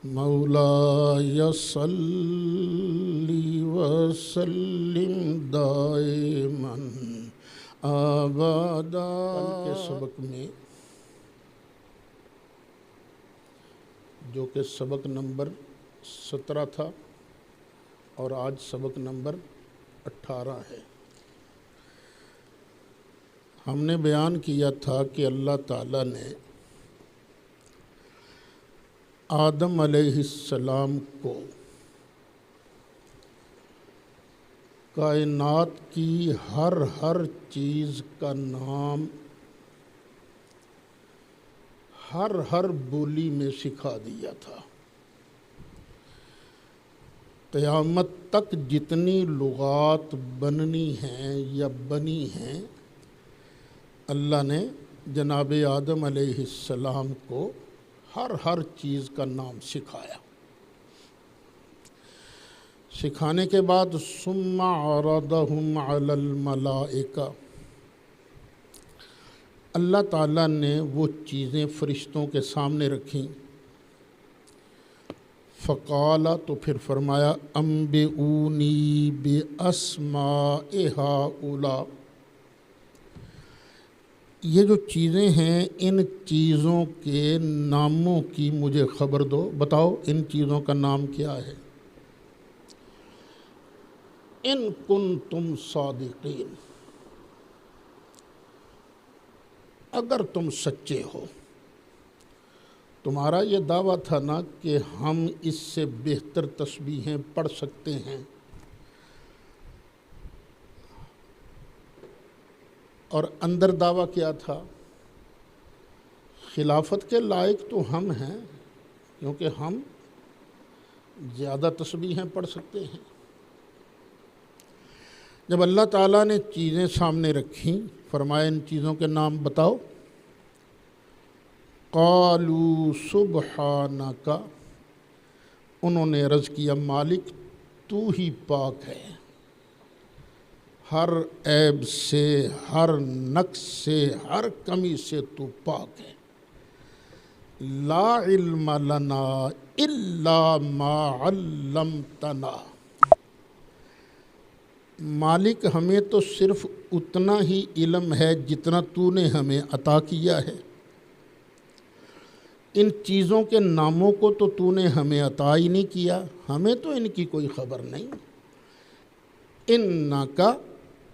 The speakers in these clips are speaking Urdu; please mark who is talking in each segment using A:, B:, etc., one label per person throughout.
A: مولاي صل وسلم دائما ابدا۔ کل کے سبق میں جو کہ سبق نمبر 17 تھا اور آج سبق نمبر 18 ہے، ہم نے بیان کیا تھا کہ اللہ تعالیٰ نے آدم علیہ السلام کو کائنات کی ہر چیز کا نام ہر بولی میں سکھا دیا تھا۔ قیامت تک جتنی لغات بننی ہیں یا بنی ہیں، اللہ نے جناب آدم علیہ السلام کو ہر چیز کا نام سکھایا۔ سکھانے کے بعد ثم عرضهم علی الملائکہ، اللہ تعالیٰ نے وہ چیزیں فرشتوں کے سامنے رکھیں۔ فقال، تو پھر فرمایا، انبئونی باسماء ہؤلاء، یہ جو چیزیں ہیں ان چیزوں کے ناموں کی مجھے خبر دو، بتاؤ ان چیزوں کا نام کیا ہے۔ ان کنتم صادقین، اگر تم سچے ہو۔ تمہارا یہ دعویٰ تھا نا کہ ہم اس سے بہتر تسبیحیں پڑھ سکتے ہیں، اور اندر دعویٰ کیا تھا، خلافت کے لائق تو ہم ہیں کیونکہ ہم زیادہ تسبیحیں پڑھ سکتے ہیں۔ جب اللہ تعالیٰ نے چیزیں سامنے رکھیں، فرمایا ان چیزوں کے نام بتاؤ۔ قالوا سبحانک، انہوں نے عرض کیا مالک تو ہی پاک ہے، ہر عیب سے، ہر نقص سے، ہر کمی سے تو پاک ہے۔ لا علم لنا الا ما علمتنا، مالک ہمیں تو صرف اتنا ہی علم ہے جتنا تو نے ہمیں عطا کیا ہے، ان چیزوں کے ناموں کو تو نے ہمیں عطا ہی نہیں کیا، ہمیں تو ان کی کوئی خبر نہیں۔ انکا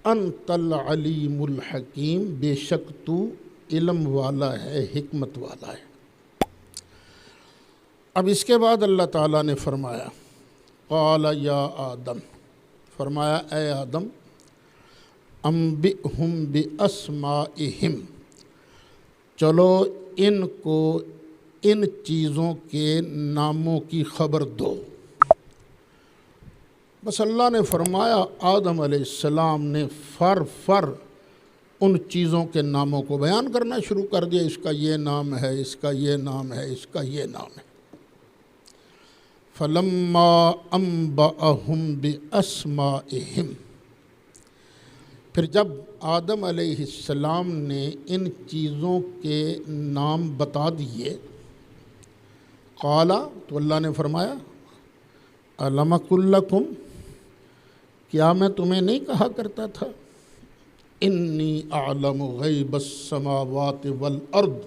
A: انت العلیم الحکیم، بے شک تو علم والا ہے، حکمت والا ہے۔ اب اس کے بعد اللہ تعالیٰ نے فرمایا، قال یا آدم، فرمایا اے آدم، انبئہم باسمائہم، چلو ان کو ان چیزوں کے ناموں کی خبر دو۔ بس اللہ نے فرمایا، آدم علیہ السلام نے فر ان چیزوں کے ناموں کو بیان کرنا شروع کر دیا، اس کا یہ نام ہے، اس کا یہ نام ہے، اس کا یہ نام ہے۔ فلما انبأہم باسمائہم، پھر جب آدم علیہ السلام نے ان چیزوں کے نام بتا دیے، قالا، تو اللہ نے فرمایا، الم اقل لکم، کیا میں تمہیں نہیں کہا کرتا تھا، انی اعلم غیب السماوات والارض،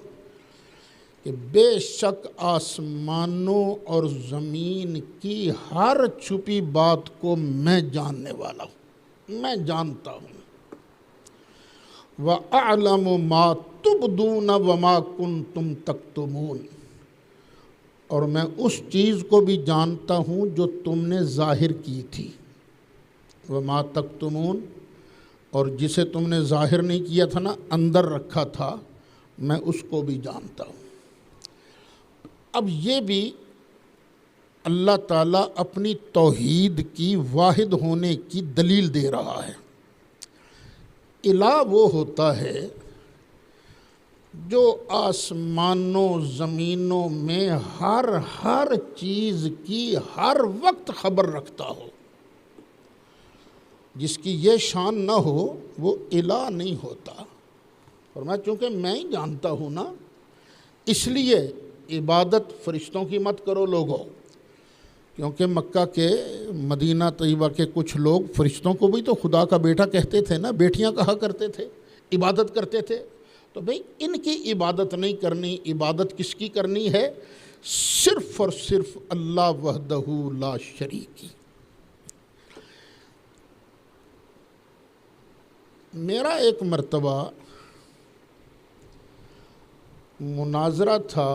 A: کہ بے شک آسمانوں اور زمین کی ہر چھپی بات کو میں جاننے والا ہوں، میں جانتا ہوں۔ وَأَعْلَمُ مَا تُبْدُونَ وَمَا كُنْتُمْ تَكْتُمُونَ، اور میں اس چیز کو بھی جانتا ہوں جو تم نے ظاہر کی تھی، وَمَا تَكْتُمُونَ، اور جسے تم نے ظاہر نہیں کیا تھا نا، اندر رکھا تھا، میں اس کو بھی جانتا ہوں۔ اب یہ بھی اللہ تعالیٰ اپنی توحید کی واحد ہونے کی دلیل دے رہا ہے۔ الہ وہ ہوتا ہے جو آسمانوں زمینوں میں ہر چیز کی ہر وقت خبر رکھتا ہو۔ جس کی یہ شان نہ ہو وہ الہ نہیں ہوتا۔ فرمایا چونکہ میں ہی جانتا ہوں نا، اس لیے عبادت فرشتوں کی مت کرو لوگوں، کیونکہ مکہ کے مدینہ طیبہ کے کچھ لوگ فرشتوں کو بھی تو خدا کا بیٹا کہتے تھے نا، بیٹیاں کہا کرتے تھے، عبادت کرتے تھے۔ تو بھئی ان کی عبادت نہیں کرنی، عبادت کس کی کرنی ہے؟ صرف اور صرف اللہ وحدہ لا شریک کی۔ میرا ایک مرتبہ مناظرہ تھا،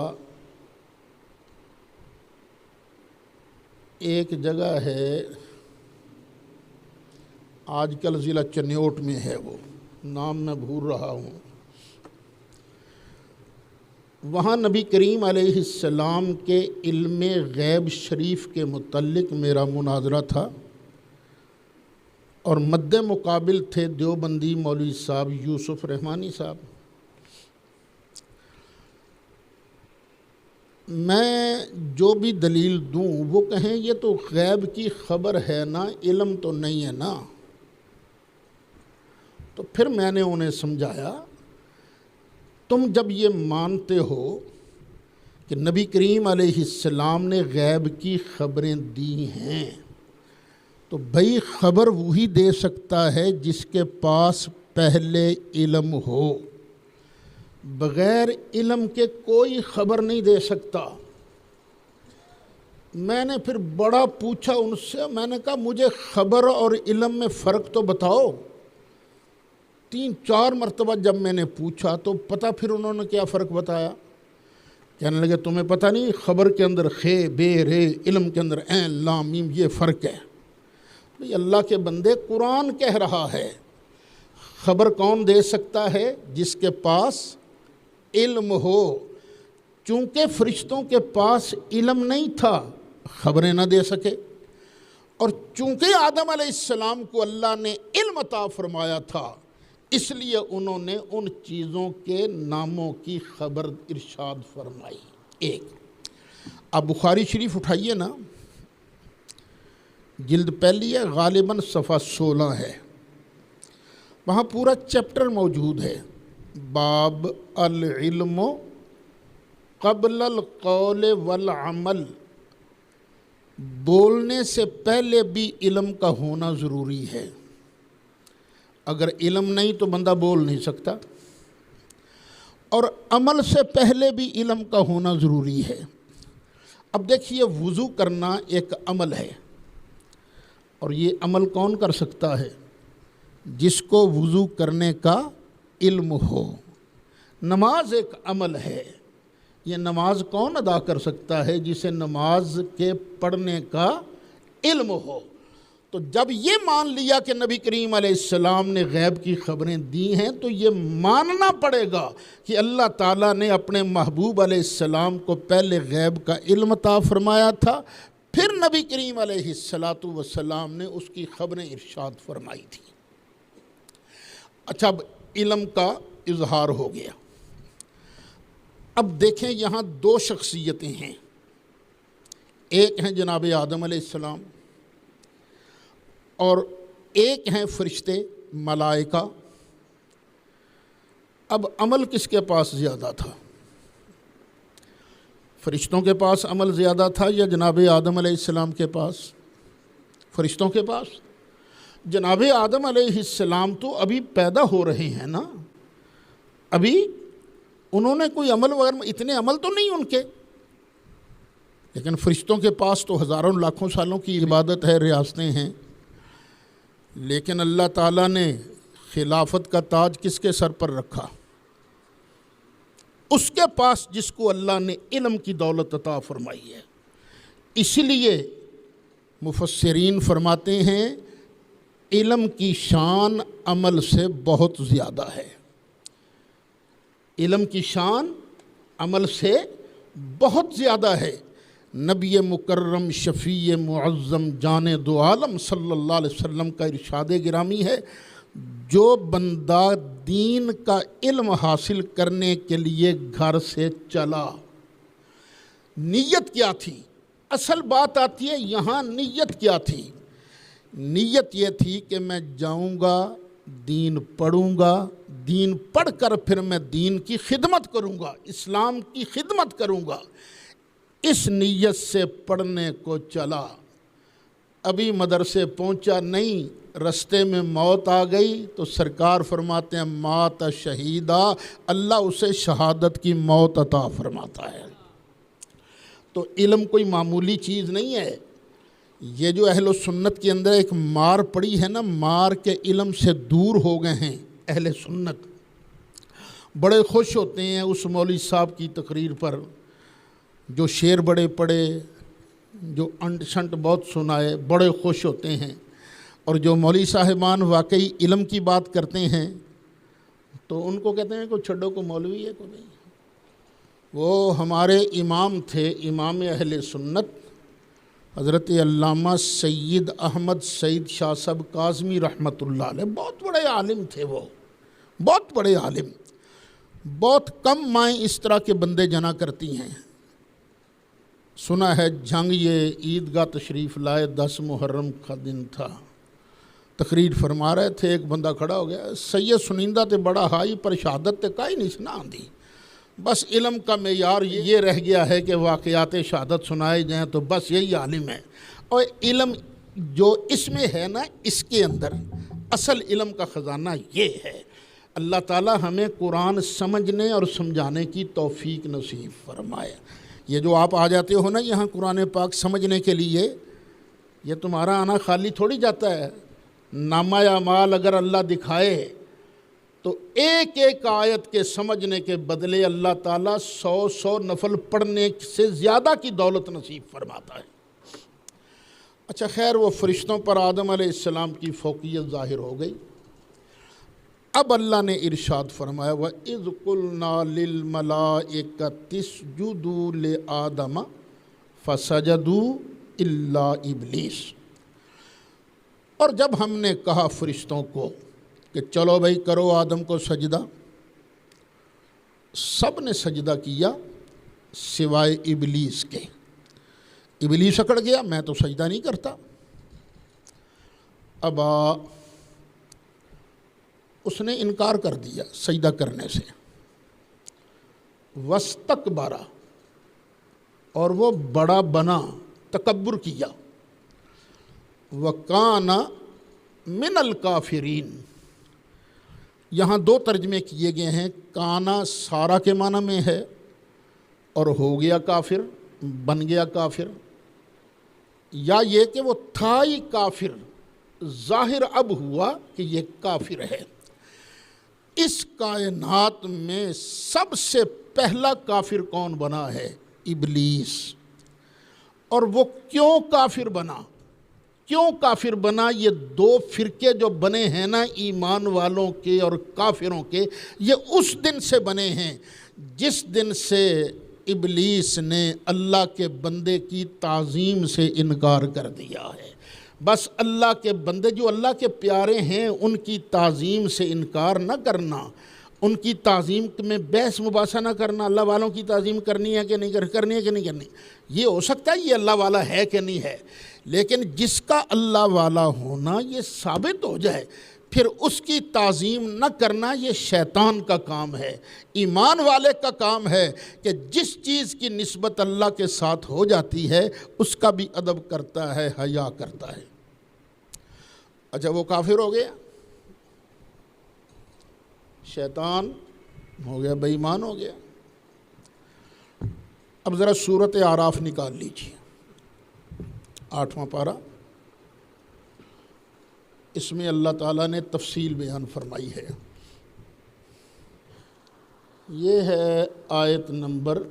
A: ایک جگہ ہے آج کل ضلع چنیوٹ میں ہے، وہ نام میں بھول رہا ہوں، وہاں نبی کریم علیہ السلام کے علم غیب شریف کے متعلق میرا مناظرہ تھا، اور مد مقابل تھے دیوبندی مولوی صاحب یوسف رحمانی صاحب۔ میں جو بھی دلیل دوں وہ کہیں یہ تو غیب کی خبر ہے نا، علم تو نہیں ہے نا۔ تو پھر میں نے انہیں سمجھایا، تم جب یہ مانتے ہو کہ نبی کریم علیہ السلام نے غیب کی خبریں دی ہیں، تو بھئی خبر وہی دے سکتا ہے جس کے پاس پہلے علم ہو، بغیر علم کے کوئی خبر نہیں دے سکتا۔ میں نے پھر بڑا پوچھا ان سے، میں نے کہا مجھے خبر اور علم میں فرق تو بتاؤ۔ 3-4 مرتبہ جب میں نے پوچھا تو پتہ پھر انہوں نے کیا فرق بتایا، کہنے لگے تمہیں پتہ نہیں، خبر کے اندر خے بے رے، علم کے اندر عین لام میم، یہ فرق ہے۔ اللہ کے بندے، قرآن کہہ رہا ہے خبر کون دے سکتا ہے؟ جس کے پاس علم ہو۔ چونکہ فرشتوں کے پاس علم نہیں تھا، خبریں نہ دے سکے، اور چونکہ آدم علیہ السلام کو اللہ نے علم عطا فرمایا تھا، اس لیے انہوں نے ان چیزوں کے ناموں کی خبر ارشاد فرمائی۔ ایک اب بخاری شریف اٹھائیے نا، جلد پہلی ہے، غالباً صفحہ 16 ہے، وہاں پورا چیپٹر موجود ہے، باب العلم قبل القول والعمل، بولنے سے پہلے بھی علم کا ہونا ضروری ہے۔ اگر علم نہیں تو بندہ بول نہیں سکتا، اور عمل سے پہلے بھی علم کا ہونا ضروری ہے۔ اب دیکھیے، وضو کرنا ایک عمل ہے، اور یہ عمل کون کر سکتا ہے؟ جس کو وضو کرنے کا علم ہو۔ نماز ایک عمل ہے، یہ نماز کون ادا کر سکتا ہے؟ جسے نماز کے پڑھنے کا علم ہو۔ تو جب یہ مان لیا کہ نبی کریم علیہ السلام نے غیب کی خبریں دی ہیں، تو یہ ماننا پڑے گا کہ اللہ تعالیٰ نے اپنے محبوب علیہ السلام کو پہلے غیب کا علم عطا فرمایا تھا، پھر نبی کریم علیہ السلام نے اس کی خبریں ارشاد فرمائی تھی۔ اچھا، اب علم کا اظہار ہو گیا۔ اب دیکھیں، یہاں 2 شخصیتیں ہیں، ایک ہیں جناب آدم علیہ السلام، اور ایک ہیں فرشتے ملائکہ۔ اب عمل کس کے پاس زیادہ تھا؟ فرشتوں کے پاس عمل زیادہ تھا یا جناب آدم علیہ السلام کے پاس؟ فرشتوں کے پاس۔ جناب آدم علیہ السلام تو ابھی پیدا ہو رہے ہیں نا، ابھی انہوں نے کوئی عمل وغیرہ، اتنے عمل تو نہیں ان کے، لیکن فرشتوں کے پاس تو ہزاروں لاکھوں سالوں کی عبادت ہے، ریاستیں ہیں۔ لیکن اللہ تعالیٰ نے خلافت کا تاج کس کے سر پر رکھا؟ اس کے پاس جس کو اللہ نے علم کی دولت عطا فرمائی ہے۔ اس لیے مفسرین فرماتے ہیں علم کی شان عمل سے بہت زیادہ ہے، علم کی شان عمل سے بہت زیادہ ہے۔ نبی مکرم شفیع معظم جان دو عالم صلی اللہ علیہ وسلم کا ارشاد گرامی ہے، جو بندہ دین کا علم حاصل کرنے کے لیے گھر سے چلا، نیت کیا تھی؟ اصل بات آتی ہے یہاں، نیت کیا تھی؟ نیت یہ تھی کہ میں جاؤں گا، دین پڑھوں گا، دین پڑھ کر پھر میں دین کی خدمت کروں گا، اسلام کی خدمت کروں گا، اس نیت سے پڑھنے کو چلا۔ ابھی مدرسے پہنچا نہیں، رستے میں موت آ گئی تو سرکار فرماتے ہیں مات شہیدہ، اللہ اسے شہادت کی موت عطا فرماتا ہے۔ تو علم کوئی معمولی چیز نہیں ہے۔ یہ جو اہل سنت کے اندر ایک مار پڑی ہے نا، مار کے علم سے دور ہو گئے ہیں اہل سنت، بڑے خوش ہوتے ہیں اس مولوی صاحب کی تقریر پر جو شعر بڑے پڑھے، جو انٹ شنٹ بہت سنائے، بڑے خوش ہوتے ہیں۔ اور جو مولوی صاحبان واقعی علم کی بات کرتے ہیں تو ان کو کہتے ہیں کوئی چھڈو، کو مولوی ہے کوئی نہیں۔ وہ ہمارے امام تھے، امام اہل سنت حضرت علامہ سید احمد سعید شاہ صاحب کاظمی رحمۃ اللہ علیہ، بہت بڑے عالم تھے وہ، بہت بڑے عالم۔ بہت کم مائیں اس طرح کے بندے جنا کرتی ہیں۔ سنا ہے جنگ یہ عیدگاہ تشریف لائے، 10 محرم کا دن تھا، تقریر فرما رہے تھے، ایک بندہ کھڑا ہو گیا، سید سنیندہ تے بڑا ہائی پر شہادت تے کائی نہیں سنا آندی، بس علم کا معیار یہ رہ گیا ہے کہ واقعات شہادت سنائے جائیں تو بس یہی عالم ہے۔ اور علم جو اس میں ہے نا، اس کے اندر اصل علم کا خزانہ یہ ہے۔ اللہ تعالی ہمیں قرآن سمجھنے اور سمجھانے کی توفیق نصیب فرمائے۔ یہ جو آپ آ جاتے ہو نا یہاں قرآن پاک سمجھنے کے لیے، یہ تمہارا آنا خالی تھوڑی جاتا ہے۔ نامہ اعمال اگر اللہ دکھائے تو ایک ایک آیت کے سمجھنے کے بدلے اللہ تعالیٰ 100 نفل پڑھنے سے زیادہ کی دولت نصیب فرماتا ہے۔ اچھا خیر، وہ فرشتوں پر آدم علیہ السلام کی فوقیت ظاہر ہو گئی۔ اب اللہ نے ارشاد فرمایا وَإِذْ قُلْنَا لِلْمَلَائِكَةِ اسْجُدُوا لِآدَمَ فَسَجَدُوا إِلَّا إِبْلِيسَ، اور جب ہم نے کہا فرشتوں کو کہ چلو بھائی کرو آدم کو سجدہ، سب نے سجدہ کیا سوائے ابلیس کے۔ ابلیس اکڑ گیا، میں تو سجدہ نہیں کرتا۔ ابا، اس نے انکار کر دیا سجدہ کرنے سے۔ واستکبر، اور وہ بڑا بنا، تکبر کیا۔ وکان من الکافرین، یہاں 2 ترجمے کیے گئے ہیں، کانا سارا کے معنی میں ہے اور ہو گیا کافر، بن گیا کافر، یا یہ کہ وہ تھا ہی کافر، ظاہر اب ہوا کہ یہ کافر ہے۔ اس کائنات میں سب سے پہلا کافر کون بنا ہے؟ ابلیس۔ اور وہ کیوں کافر بنا؟ کیوں کافر بنا؟ یہ 2 فرقے جو بنے ہیں نا ایمان والوں کے اور کافروں کے، یہ اس دن سے بنے ہیں جس دن سے ابلیس نے اللہ کے بندے کی تعظیم سے انکار کر دیا ہے۔ بس اللہ کے بندے جو اللہ کے پیارے ہیں ان کی تعظیم سے انکار نہ کرنا، ان کی تعظیم میں بحث مباحثہ نہ کرنا، اللہ والوں کی تعظیم کرنی ہے کہ نہیں کرنی ہے کہ نہیں کرنی، یہ ہو سکتا ہے یہ اللہ والا ہے کہ نہیں ہے، لیکن جس کا اللہ والا ہونا یہ ثابت ہو جائے پھر اس کی تعظیم نہ کرنا یہ شیطان کا کام ہے۔ ایمان والے کا کام ہے کہ جس چیز کی نسبت اللہ کے ساتھ ہو جاتی ہے اس کا بھی ادب کرتا ہے، حیا کرتا ہے۔ اچھا وہ کافر ہو گیا، شیطان ہو گیا، بے ایمان ہو گیا۔ اب ذرا سورۃ اعراف نکال لیجیے، 8واں پارہ، اس میں اللہ تعالیٰ نے تفصیل بیان فرمائی ہے۔ یہ ہے آیت نمبر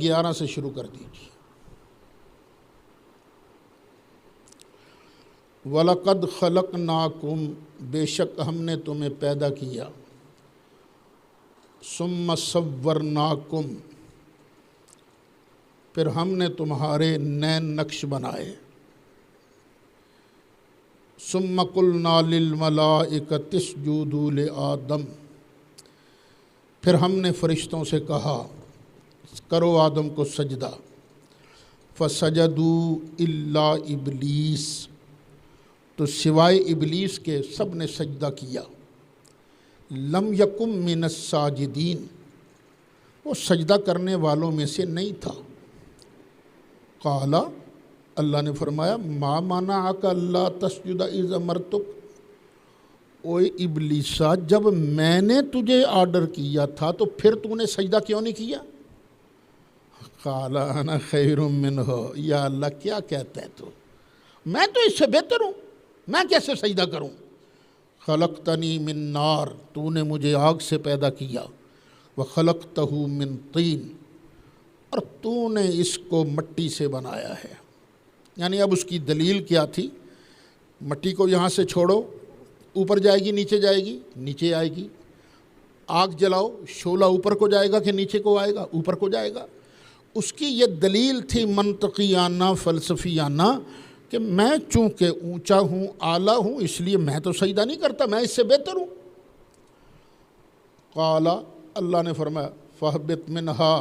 A: 11 سے شروع کر دیجیے۔ وَلَقَدْ خَلَقْنَاكُمْ، بے شک ہم نے تمہیں پیدا کیا، ثُمَّ صَوَّرْنَاكُمْ، پھر ہم نے تمہارے نین نقش بنائے، ثُمَّ قُلْنَا لِلْمَلَائِكَةِ اسْجُدُوا لِآدَمَ، پھر ہم نے فرشتوں سے کہا کرو آدم کو سجدہ، فسجدوا الا ابلیس، تو سوائے ابلیس کے سب نے سجدہ کیا، لم یکم من الساجدین، وہ سجدہ کرنے والوں میں سے نہیں تھا۔ قال، اللہ نے فرمایا، ما منعک اللہ تسجد اذ امرتک، اوے ابلیسا جب میں نے تجھے آرڈر کیا تھا تو پھر تو نے سجدہ کیوں نہیں کیا؟ قال انا خیر منہ، یا اللہ کیا کہتا ہے تو، میں تو اس سے بہتر ہوں، میں کیسے سجدہ کروں؟ خلقتنی من نار، تو نے مجھے آگ سے پیدا کیا، وخلقتہ من طین، اور تو نے اس کو مٹی سے بنایا ہے۔ یعنی اب اس کی دلیل کیا تھی؟ مٹی کو یہاں سے چھوڑو، اوپر جائے گی نیچے جائے گی؟ نیچے آئے گی۔ آگ جلاؤ، شعلہ اوپر کو جائے گا کہ نیچے کو آئے گا؟ اوپر کو جائے گا۔ اس کی یہ دلیل تھی منطقیانہ فلسفیانہ کہ میں چونکہ اونچا ہوں، اعلیٰ ہوں، اس لیے میں تو سجدہ نہیں کرتا، میں اس سے بہتر ہوں۔ قال، اللہ نے فرمایا، فاہبط منہا،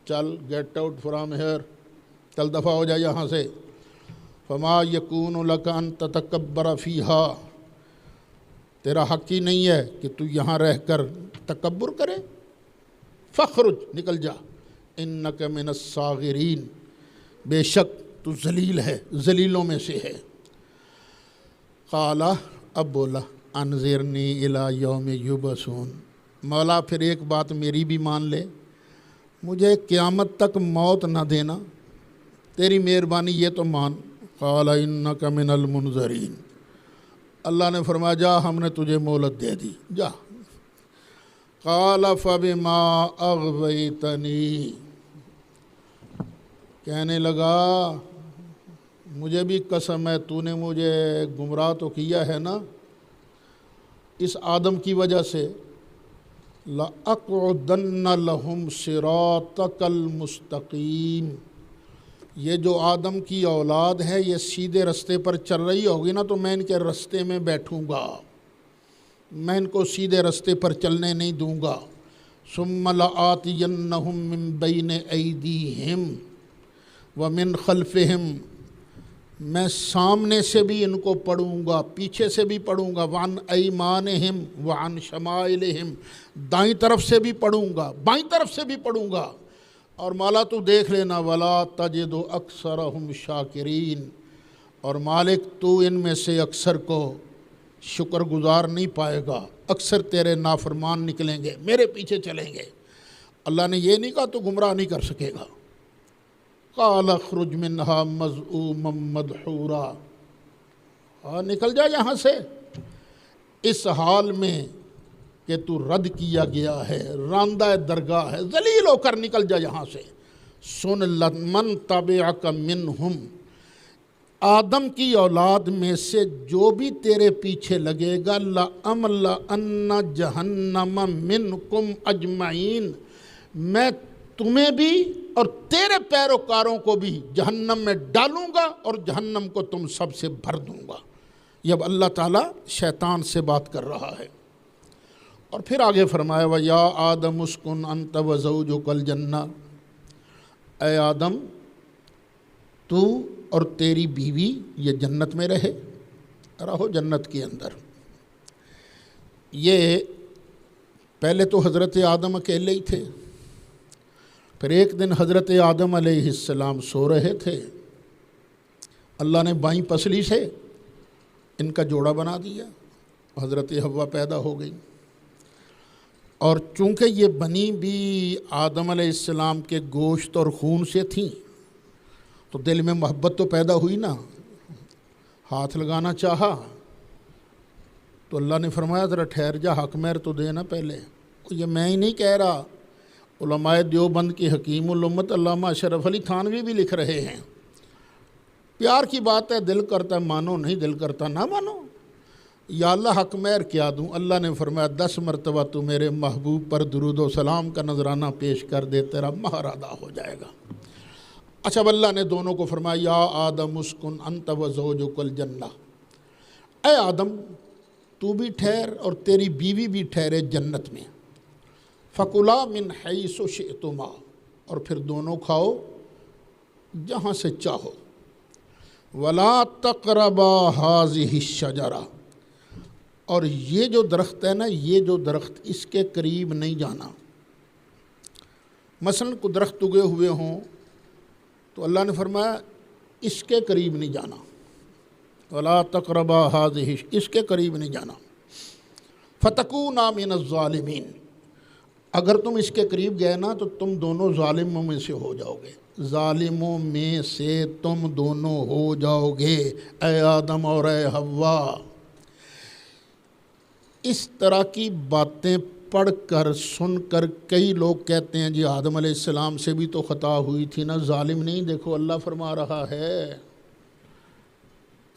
A: چل گیٹ آؤٹ فرام ہیئر، چل دفع ہو جائے یہاں سے۔ فما یکون لک ان تتکبر فیہا، تیرا حق ہی نہیں ہے کہ تو یہاں رہ کر تکبر کرے۔ فخرج، نکل جا، انک من الصاغرین، بے شک تو ذلیل ہے، ذلیلوں میں سے ہے۔ قال، اب بولا، انظرنی الی یوم یبعثون، مولا پھر ایک بات میری بھی مان لے، مجھے قیامت تک موت نہ دینا، تیری مہربانی یہ تو مان۔ قال انک من المنظرین، اللہ نے فرمایا جا، ہم نے تجھے مہلت دے دی، جا۔ قال فبما اغویتنی، کہنے لگا مجھے بھی قسم ہے تو نے مجھے گمراہ تو کیا ہے نا، اس آدم کی وجہ سے، لَأَقْعُدَنَّ لَهُمْ صِرَاطَكَ الْمُسْتَقِيمِ، یہ جو آدم کی اولاد ہے یہ سیدھے رستے پر چل رہی ہوگی نا تو میں ان کے رستے میں بیٹھوں گا، میں ان کو سیدھے رستے پر چلنے نہیں دوں گا۔ ثُمَّ لَآتِيَنَّهُم مِّن بَيْنِ أَيْدِيهِمْ وَمِن خَلْفِهِمْ، میں سامنے سے بھی ان کو پڑھوں گا، پیچھے سے بھی پڑھوں گا، وعن ایمانہم وعن شمائلہم، دائیں طرف سے بھی پڑھوں گا، بائیں طرف سے بھی پڑھوں گا، اور مولا تو دیکھ لینا، ولا تجد اکثرہم شاکرین، اور مالک تو ان میں سے اکثر کو شکر گزار نہیں پائے گا، اکثر تیرے نافرمان نکلیں گے، میرے پیچھے چلیں گے۔ اللہ نے یہ نہیں کہا تو گمراہ نہیں کر سکے گا۔ قال اخرج منہا مذءوما مدحورا، نکل جا یہاں سے اس حال میں کہ تو رد کیا گیا ہے، راندہ درگاہ ہے، ذلیل ہو کر نکل جا یہاں سے۔ سن لمن تبعک منہم، آدم کی اولاد میں سے جو بھی تیرے پیچھے لگے گا، لَأَمْلَأَنَّ جَهَنَّمَ مِنْكُمْ أَجْمَعِينَ، میں تمہیں بھی اور تیرے پیروکاروں کو بھی جہنم میں ڈالوں گا اور جہنم کو تم سب سے بھر دوں گا۔ یہ اب اللہ تعالیٰ شیطان سے بات کر رہا ہے، اور پھر آگے فرمایا، وَيَا آدَمُ اسْكُنْ أَنْتَ وَزَوْجُكَ الْجَنَّةَ، اے آدم تو اور تیری بیوی یہ جنت میں رہو جنت کے اندر۔ یہ پہلے تو حضرت آدم اکیلے ہی تھے، پھر ایک دن حضرت آدم علیہ السلام سو رہے تھے، اللہ نے بائیں پسلی سے ان کا جوڑا بنا دیا، حضرت حوا پیدا ہو گئی، اور چونکہ یہ بنی بھی آدم علیہ السلام کے گوشت اور خون سے تھیں تو دل میں محبت تو پیدا ہوئی نا، ہاتھ لگانا چاہا تو اللہ نے فرمایا ذرا ٹھہر جا، حق مہر تو دینا پہلے۔ یہ میں ہی نہیں کہہ رہا، علماء دیوبند کی حکیم الامت علامہ اشرف علی تھانوی بھی لکھ رہے ہیں، پیار کی بات ہے، دل کرتا ہے مانو، نہیں دل کرتا نہ مانو۔ یا اللہ حق مہر کیا دوں؟ اللہ نے فرمایا 10 مرتبہ تو میرے محبوب پر درود و سلام کا نذرانہ پیش کر دے، تیرا مہر ادا ہو جائے گا۔ اچھا، اب اللہ نے دونوں کو فرمایا، یا آدم اسکن انت وزوجک الجنہ، اے آدم تو بھی ٹھہر اور تیری بیوی بھی ٹھہرے جنت میں۔ فَكُلَا مِنْ حَيْثُ شِئْتُمَا، اور پھر دونوں کھاؤ جہاں سے چاہو. وَلَا تَقْرَبَا هَٰذِهِ الشَّجَرَةَ، اور یہ جو درخت ہے نا، یہ جو درخت، اس کے قریب نہیں جانا. مثلا کوئی درخت اگے ہوئے ہوں تو اللہ نے فرمایا اس کے قریب نہیں جانا. وَلَا تَقْرَبَا هَٰذِهِ، اس کے قریب نہیں جانا. فَتَكُونَا مِنَ الظَّالِمِينَ، اگر تم اس کے قریب گئے نا تو تم دونوں ظالموں میں سے ہو جاؤ گے. ظالموں میں سے تم دونوں ہو جاؤ گے اے آدم اور اے حوا. اس طرح کی باتیں پڑھ کر سن کر کئی لوگ کہتے ہیں جی آدم علیہ السلام سے بھی تو خطا ہوئی تھی نا، ظالم نہیں. دیکھو اللہ فرما رہا ہے،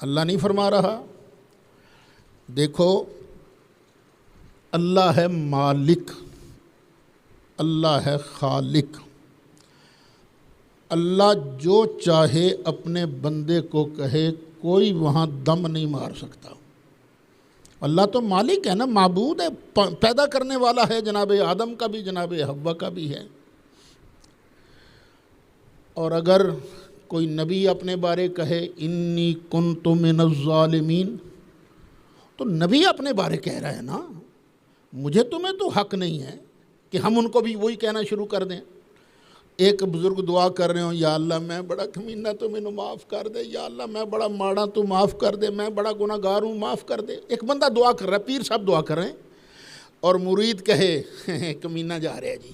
A: اللہ نہیں فرما رہا. دیکھو اللہ ہے مالک، اللہ ہے خالق. اللہ جو چاہے اپنے بندے کو کہے، کوئی وہاں دم نہیں مار سکتا. اللہ تو مالک ہے نا، معبود ہے، پیدا کرنے والا ہے. جناب آدم کا بھی جناب حوا کا بھی ہے. اور اگر کوئی نبی اپنے بارے کہے انی کنت من الظالمین، تو نبی اپنے بارے کہہ رہا ہے نا، مجھے تمہیں تو حق نہیں ہے کہ ہم ان کو بھی وہی کہنا شروع کر دیں. ایک بزرگ دعا کر رہے ہوں، یا اللہ میں بڑا کمینہ تو مینوں معاف کر دے، یا اللہ میں بڑا ماڑا تو معاف کر دے، میں بڑا گناہ گار ہوں معاف کر دے. ایک بندہ دعا کر رہا ہے، پیر صاحب دعا کر رہے ہیں، اور مرید کہے کمینہ جا رہے ہیں جی.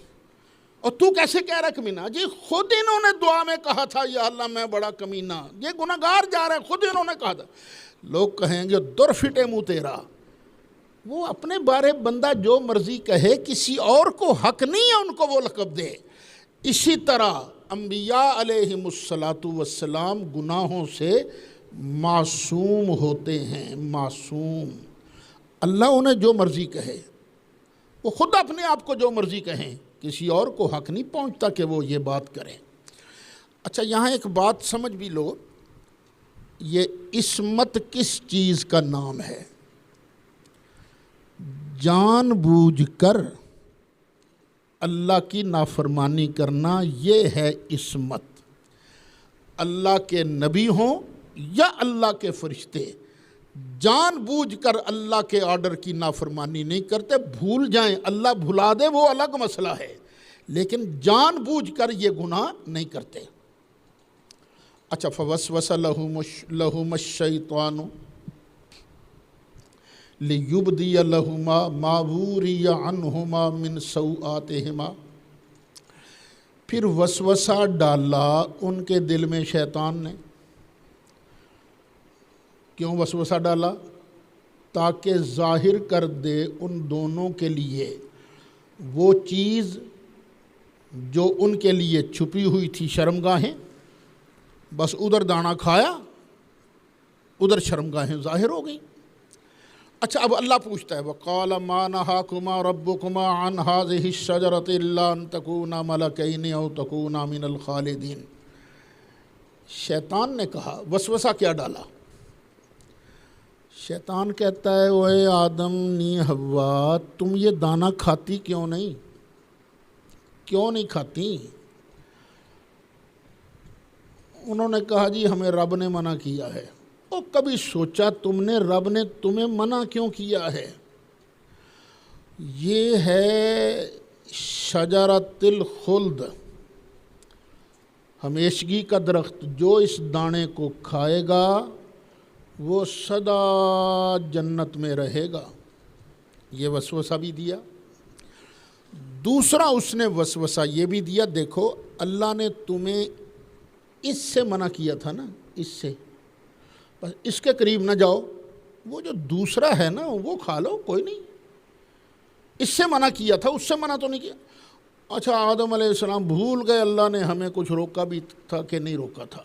A: اور تو کیسے کہہ رہا ہے کمینہ؟ جی خود انہوں نے دعا میں کہا تھا یا اللہ میں بڑا کمینہ، یہ گناہ گار جا رہا ہے، خود انہوں نے کہا تھا. لوگ کہیں گے در فٹے منہ تیرا. وہ اپنے بارے بندہ جو مرضی کہے، کسی اور کو حق نہیں ہے ان کو وہ لقب دے. اسی طرح انبیاء علیہم السلام گناہوں سے معصوم ہوتے ہیں، معصوم. اللہ انہیں جو مرضی کہے، وہ خود اپنے آپ کو جو مرضی کہیں، کسی اور کو حق نہیں پہنچتا کہ وہ یہ بات کریں. اچھا یہاں ایک بات سمجھ بھی لو، یہ عصمت کس چیز کا نام ہے؟ جان بوجھ کر اللہ کی نافرمانی کرنا، یہ ہے عصمت. اللہ کے نبی ہوں یا اللہ کے فرشتے، جان بوجھ کر اللہ کے آرڈر کی نافرمانی نہیں کرتے. بھول جائیں، اللہ بھلا دے وہ الگ مسئلہ ہے، لیکن جان بوجھ کر یہ گناہ نہیں کرتے. اچھا فوسوس لہم الشیطان لیبدی لہما ما وری عنہما من سوآتہما، پھر وسوسہ ڈالا ان کے دل میں شیطان نے. کیوں وسوسہ ڈالا؟ تاکہ ظاہر کر دے ان دونوں کے لیے وہ چیز جو ان کے لیے چھپی ہوئی تھی، شرمگاہیں. بس ادھر دانا کھایا، ادھر شرمگاہیں ظاہر ہو گئیں. اچھا اب اللہ پوچھتا ہے وَقَالَ مَا نَهَاكُمَا رَبُّكُمَا عَنْ هَٰذِهِ الشَّجَرَةِ إِلَّا أَن تَكُونَا مَلَكَيْنِ أَوْ تَكُونَا مِنَ الْخَالِدِينَ. شیطان نے کہا، وسوسہ کیا ڈالا؟ شیطان کہتا ہے اوے آدم نی حوا، تم یہ دانہ کھاتی کیوں نہیں؟ کیوں نہیں کھاتی؟ انہوں نے کہا جی ہمیں رب نے منع کیا ہے. اور کبھی سوچا تم نے رب نے تمہیں منع کیوں کیا ہے؟ یہ ہے شجرۃ الخلد، ہمیشگی کا درخت. جو اس دانے کو کھائے گا وہ سدا جنت میں رہے گا. یہ وسوسہ بھی دیا. دوسرا اس نے وسوسہ یہ بھی دیا، دیکھو اللہ نے تمہیں اس سے منع کیا تھا نا، اس سے، بس اس کے قریب نہ جاؤ. وہ جو دوسرا ہے نا وہ کھا لو، کوئی نہیں. اس سے منع کیا تھا، اس سے منع تو نہیں کیا. اچھا آدم علیہ السلام بھول گئے، اللہ نے ہمیں کچھ روکا بھی تھا کہ نہیں روکا تھا.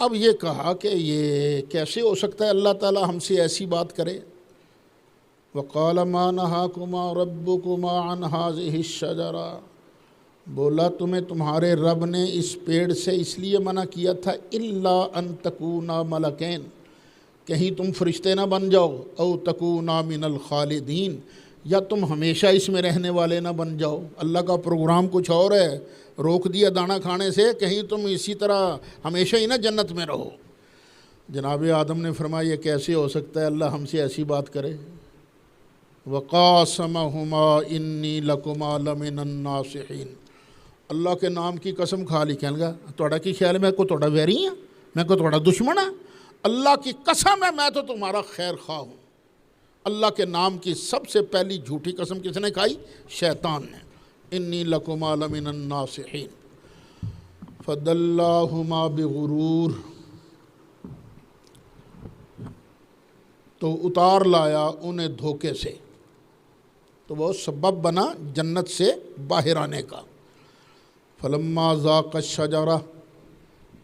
A: اب یہ کہا کہ یہ کیسے ہو سکتا ہے اللہ تعالیٰ ہم سے ایسی بات کرے. وَقَالَ مَا نَهَاكُمَا رَبُّكُمَا عَنْ هَٰذِهِ الشَّجَرَةِ، بولا تمہیں تمہارے رب نے اس پیڑ سے اس لیے منع کیا تھا إِلَّا أَن تَكُونَا مَلَكَيْنِ، کہیں تم فرشتے نہ بن جاؤ، أَوْ تَكُونَا مِنَ الْخَالِدِينَ، یا تم ہمیشہ اس میں رہنے والے نہ بن جاؤ۔ اللہ کا پروگرام کچھ اور ہے، روک دیا دانہ کھانے سے، کہیں تم اسی طرح ہمیشہ ہی نہ جنت میں رہو۔ جناب آدم نے فرمایا یہ کیسے ہو سکتا ہے، اللہ ہم سے ایسی بات کرے۔ وَقَاسَمَهُمَا إِنِّي لَكُمَا لَمِنَ النَّاصِحِينَ، اللہ کے نام کی قسم کھا لی، کہنے لگا تھوڑا کی خیال ہے میں کوئی تھوڑا ویری ہاں، میں کوئی تھوڑا دشمن ہاں؟ اللہ کی قسم ہے میں تو تمہارا خیر خواہ ہوں۔ اللہ کے نام کی سب سے پہلی جھوٹی قسم کس نے کھائی؟ شیطان نے۔ انی لکما لمن الناصحین فدلاہما بغرور، تو اتار لایا انہیں دھوکے سے، تو وہ سبب بنا جنت سے باہر آنے کا۔ فلما ذاق الشجرہ،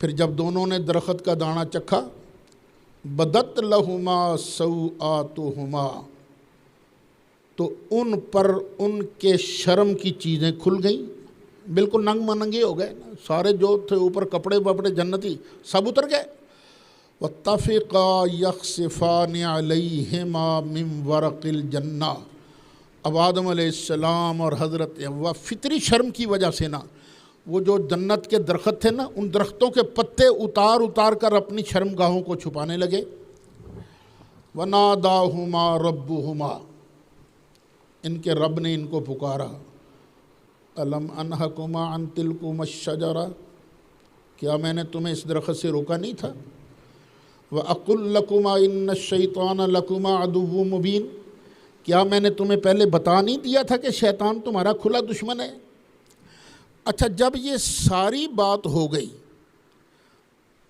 A: پھر جب دونوں نے درخت کا دانہ چکھا، بدت لہما سوآتہما، تو ان پر ان کے شرم کی چیزیں کھل گئیں، بالکل ننگ مننگے ہو گئے، سارے جو تھے اوپر کپڑے وپڑے جنتی سب اتر گئے۔ واتفقا یخصفان علیہما من ورق الجنہ، اب آدم علیہ السلام اور حضرت حوا فطری شرم کی وجہ سے نا، وہ جو جنت کے درخت تھے نا، ان درختوں کے پتے اتار اتار کر اپنی شرمگاہوں کو چھپانے لگے۔ وَنَادَاهُمَا رَبُّهُمَا، ان کے رب نے ان کو پکارا، أَلَمْ أَنْهَكُمَا عَنْ تِلْكُمَا الشَّجَرَةِ، کیا میں نے تمہیں اس درخت سے روکا نہیں تھا؟ وَأَقُلْ لَكُمَا إِنَّ الشَّيْطَانَ لَكُمَا عَدُوٌّ مُبِينٌ، کیا میں نے تمہیں پہلے بتا نہیں دیا تھا کہ شیطان تمہارا کھلا دشمن ہے؟ اچھا، جب یہ ساری بات ہو گئی،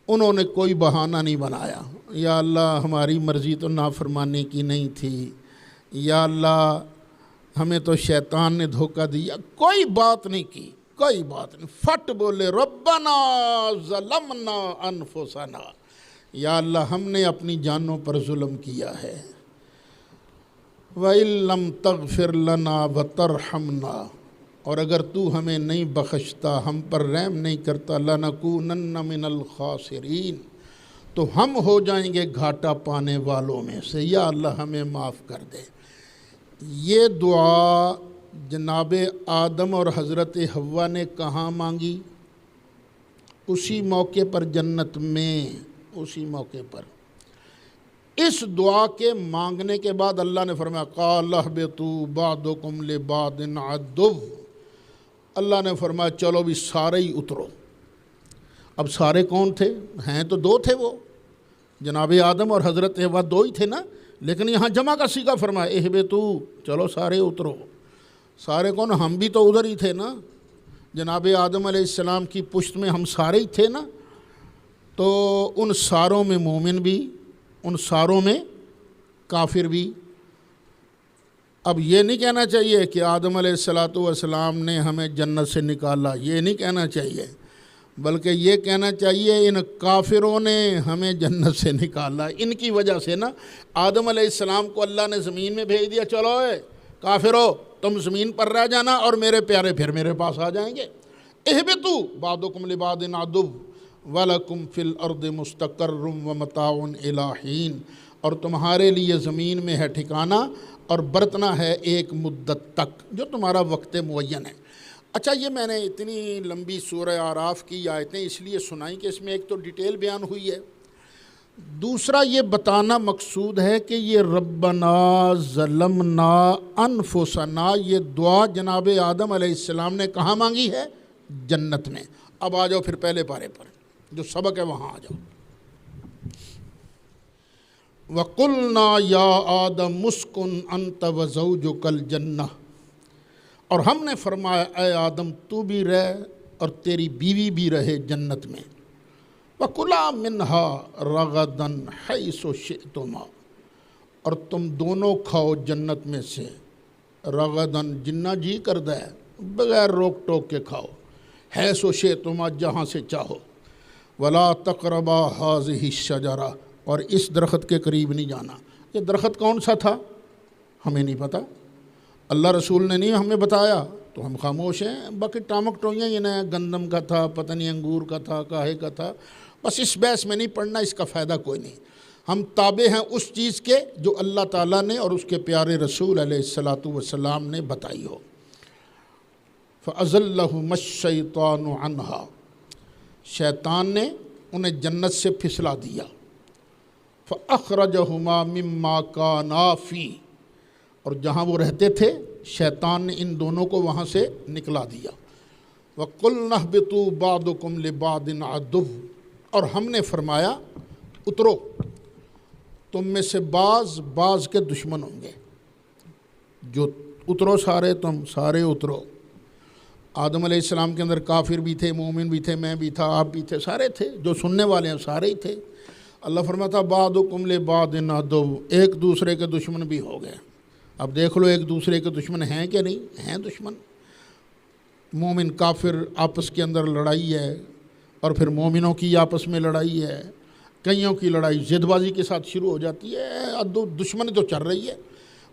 A: انہوں نے کوئی بہانہ نہیں بنایا، یا اللہ ہماری مرضی تو نافرمانی کی نہیں تھی، یا اللہ ہمیں تو شیطان نے دھوکہ دیا، کوئی بات نہیں کی، کوئی بات نہیں، فٹ بولے ربنا ظلمنا انفسنا، یا اللہ ہم نے اپنی جانوں پر ظلم کیا ہے، وَإِن لَّمْ تَغْفِرْ لَنَا وَتَرْحَمْنَا، اور اگر تو ہمیں نہیں بخشتا، ہم پر رحم نہیں کرتا، لَنَكُونَنَّ مِنَ الْخَاسِرِينَ، تو ہم ہو جائیں گے گھاٹا پانے والوں میں سے، یا اللہ ہمیں معاف کر دے۔ یہ دعا جناب آدم اور حضرت حوا نے کہاں مانگی؟ اسی موقع پر جنت میں، اسی موقع پر۔ اس دعا کے مانگنے کے بعد اللہ نے فرمایا قَالَ اهْبِطُوا بَعْضُكُمْ لِبَعْضٍ عَدُوٌّ، اللہ نے فرمایا چلو بھی سارے ہی اترو۔ اب سارے کون تھے؟ ہیں تو دو تھے، وہ جناب آدم اور حضرت حوا دو ہی تھے نا، لیکن یہاں جمع کا صیغہ فرمایا اہبطوا، چلو سارے اترو۔ سارے کون؟ ہم بھی تو ادھر ہی تھے نا، جناب آدم علیہ السلام کی پشت میں ہم سارے ہی تھے نا، تو ان ساروں میں مومن بھی، ان ساروں میں کافر بھی۔ اب یہ نہیں کہنا چاہیے کہ آدم علیہ السلام نے ہمیں جنت سے نکالا، یہ نہیں کہنا چاہیے، بلکہ یہ کہنا چاہیے ان کافروں نے ہمیں جنت سے نکالا، ان کی وجہ سے نا آدم علیہ السلام کو اللہ نے زمین میں بھیج دیا، چلو اے کافرو تم زمین پر رہ جانا اور میرے پیارے پھر میرے پاس آ جائیں گے۔ اہبطوا بعضکم لبعض عدو وَلَكُمْ فِي الْأَرْضِ مُسْتَقَرٌّ وَمَتَاعٌ إِلَىٰ حِينٍ، اور تمہارے لیے زمین میں ہے ٹھکانہ اور برتنا ہے ایک مدت تک جو تمہارا وقت معین ہے۔ اچھا، یہ میں نے اتنی لمبی سورہ اعراف کی آیتیں اس لیے سنائیں کہ اس میں ایک تو ڈیٹیل بیان ہوئی ہے، دوسرا یہ بتانا مقصود ہے کہ یہ ربنا ظلمنا انفسنا، یہ دعا جناب آدم علیہ السلام نے کہاں مانگی ہے؟ جنت میں۔ اب آ جاؤ پھر پہلے پارے پر، جو سبق ہے وہاں آ جاؤ۔ وَقُلْنَا يَا آدَمُ اسْكُنْ أَنْتَ وَزَوْجُكَ الْجَنَّةَ، اور ہم نے فرمایا اے آدم تو بھی رہ اور تیری بیوی بھی رہے جنت میں۔ وَكُلَا مِنْهَا رَغَدًا حَيْثُ شِئْتُمَا، اور تم دونوں کھاؤ جنت میں سے، رغدن جنہ جی کردہ ہے، بغیر روک ٹوک کے کھاؤ، حیث شئتما جہاں سے چاہو، وَلَا تَقْرَبَا هَٰذِهِ الشَّجَرَةَ، اور اس درخت کے قریب نہیں جانا۔ یہ درخت کون سا تھا ہمیں نہیں پتہ، اللہ رسول نے نہیں ہمیں بتایا تو ہم خاموش ہیں، باقی ٹامک ٹوئیاں یہ نہ گندم کا تھا، پتہ نہیں انگور کا تھا، کاہے کا تھا، بس اس بحث میں نہیں پڑھنا، اس کا فائدہ کوئی نہیں۔ ہم تابع ہیں اس چیز کے جو اللہ تعالیٰ نے اور اس کے پیارے رسول علیہ الصلاۃ والسلام نے بتائی ہو۔ فَأَزَلَّهُمَا الشَّيْطَانُ عَنْهَا، شیطان نے انہیں جنت سے پھسلا دیا۔ فَأَخْرَجَهُمَا مِمَّا كَانَا فِيهِ، اور جہاں وہ رہتے تھے شیطان نے ان دونوں کو وہاں سے نکلا دیا۔ وَقُلْنَا اهْبِطُوا بَعْضُكُمْ لِبَعْضٍ عَدُوٌّ، اور ہم نے فرمایا اترو، تم میں سے بعض کے دشمن ہوں گے، جو اترو سارے، تم سارے اترو۔ آدم علیہ السلام کے اندر کافر بھی تھے، مومن بھی تھے، میں بھی تھا، آپ بھی تھے، سارے تھے، جو سننے والے ہیں سارے ہی تھے۔ اللہ فرماتا بعضکم لبعض عدو، ایک دوسرے کے دشمن بھی ہو گئے۔ اب دیکھ لو ایک دوسرے کے دشمن ہیں کہ نہیں ہیں؟ دشمن، مومن کافر آپس کے اندر لڑائی ہے، اور پھر مومنوں کی آپس میں لڑائی ہے، کئیوں کی لڑائی ضد بازی کے ساتھ شروع ہو جاتی ہے، دشمنی تو چل رہی ہے۔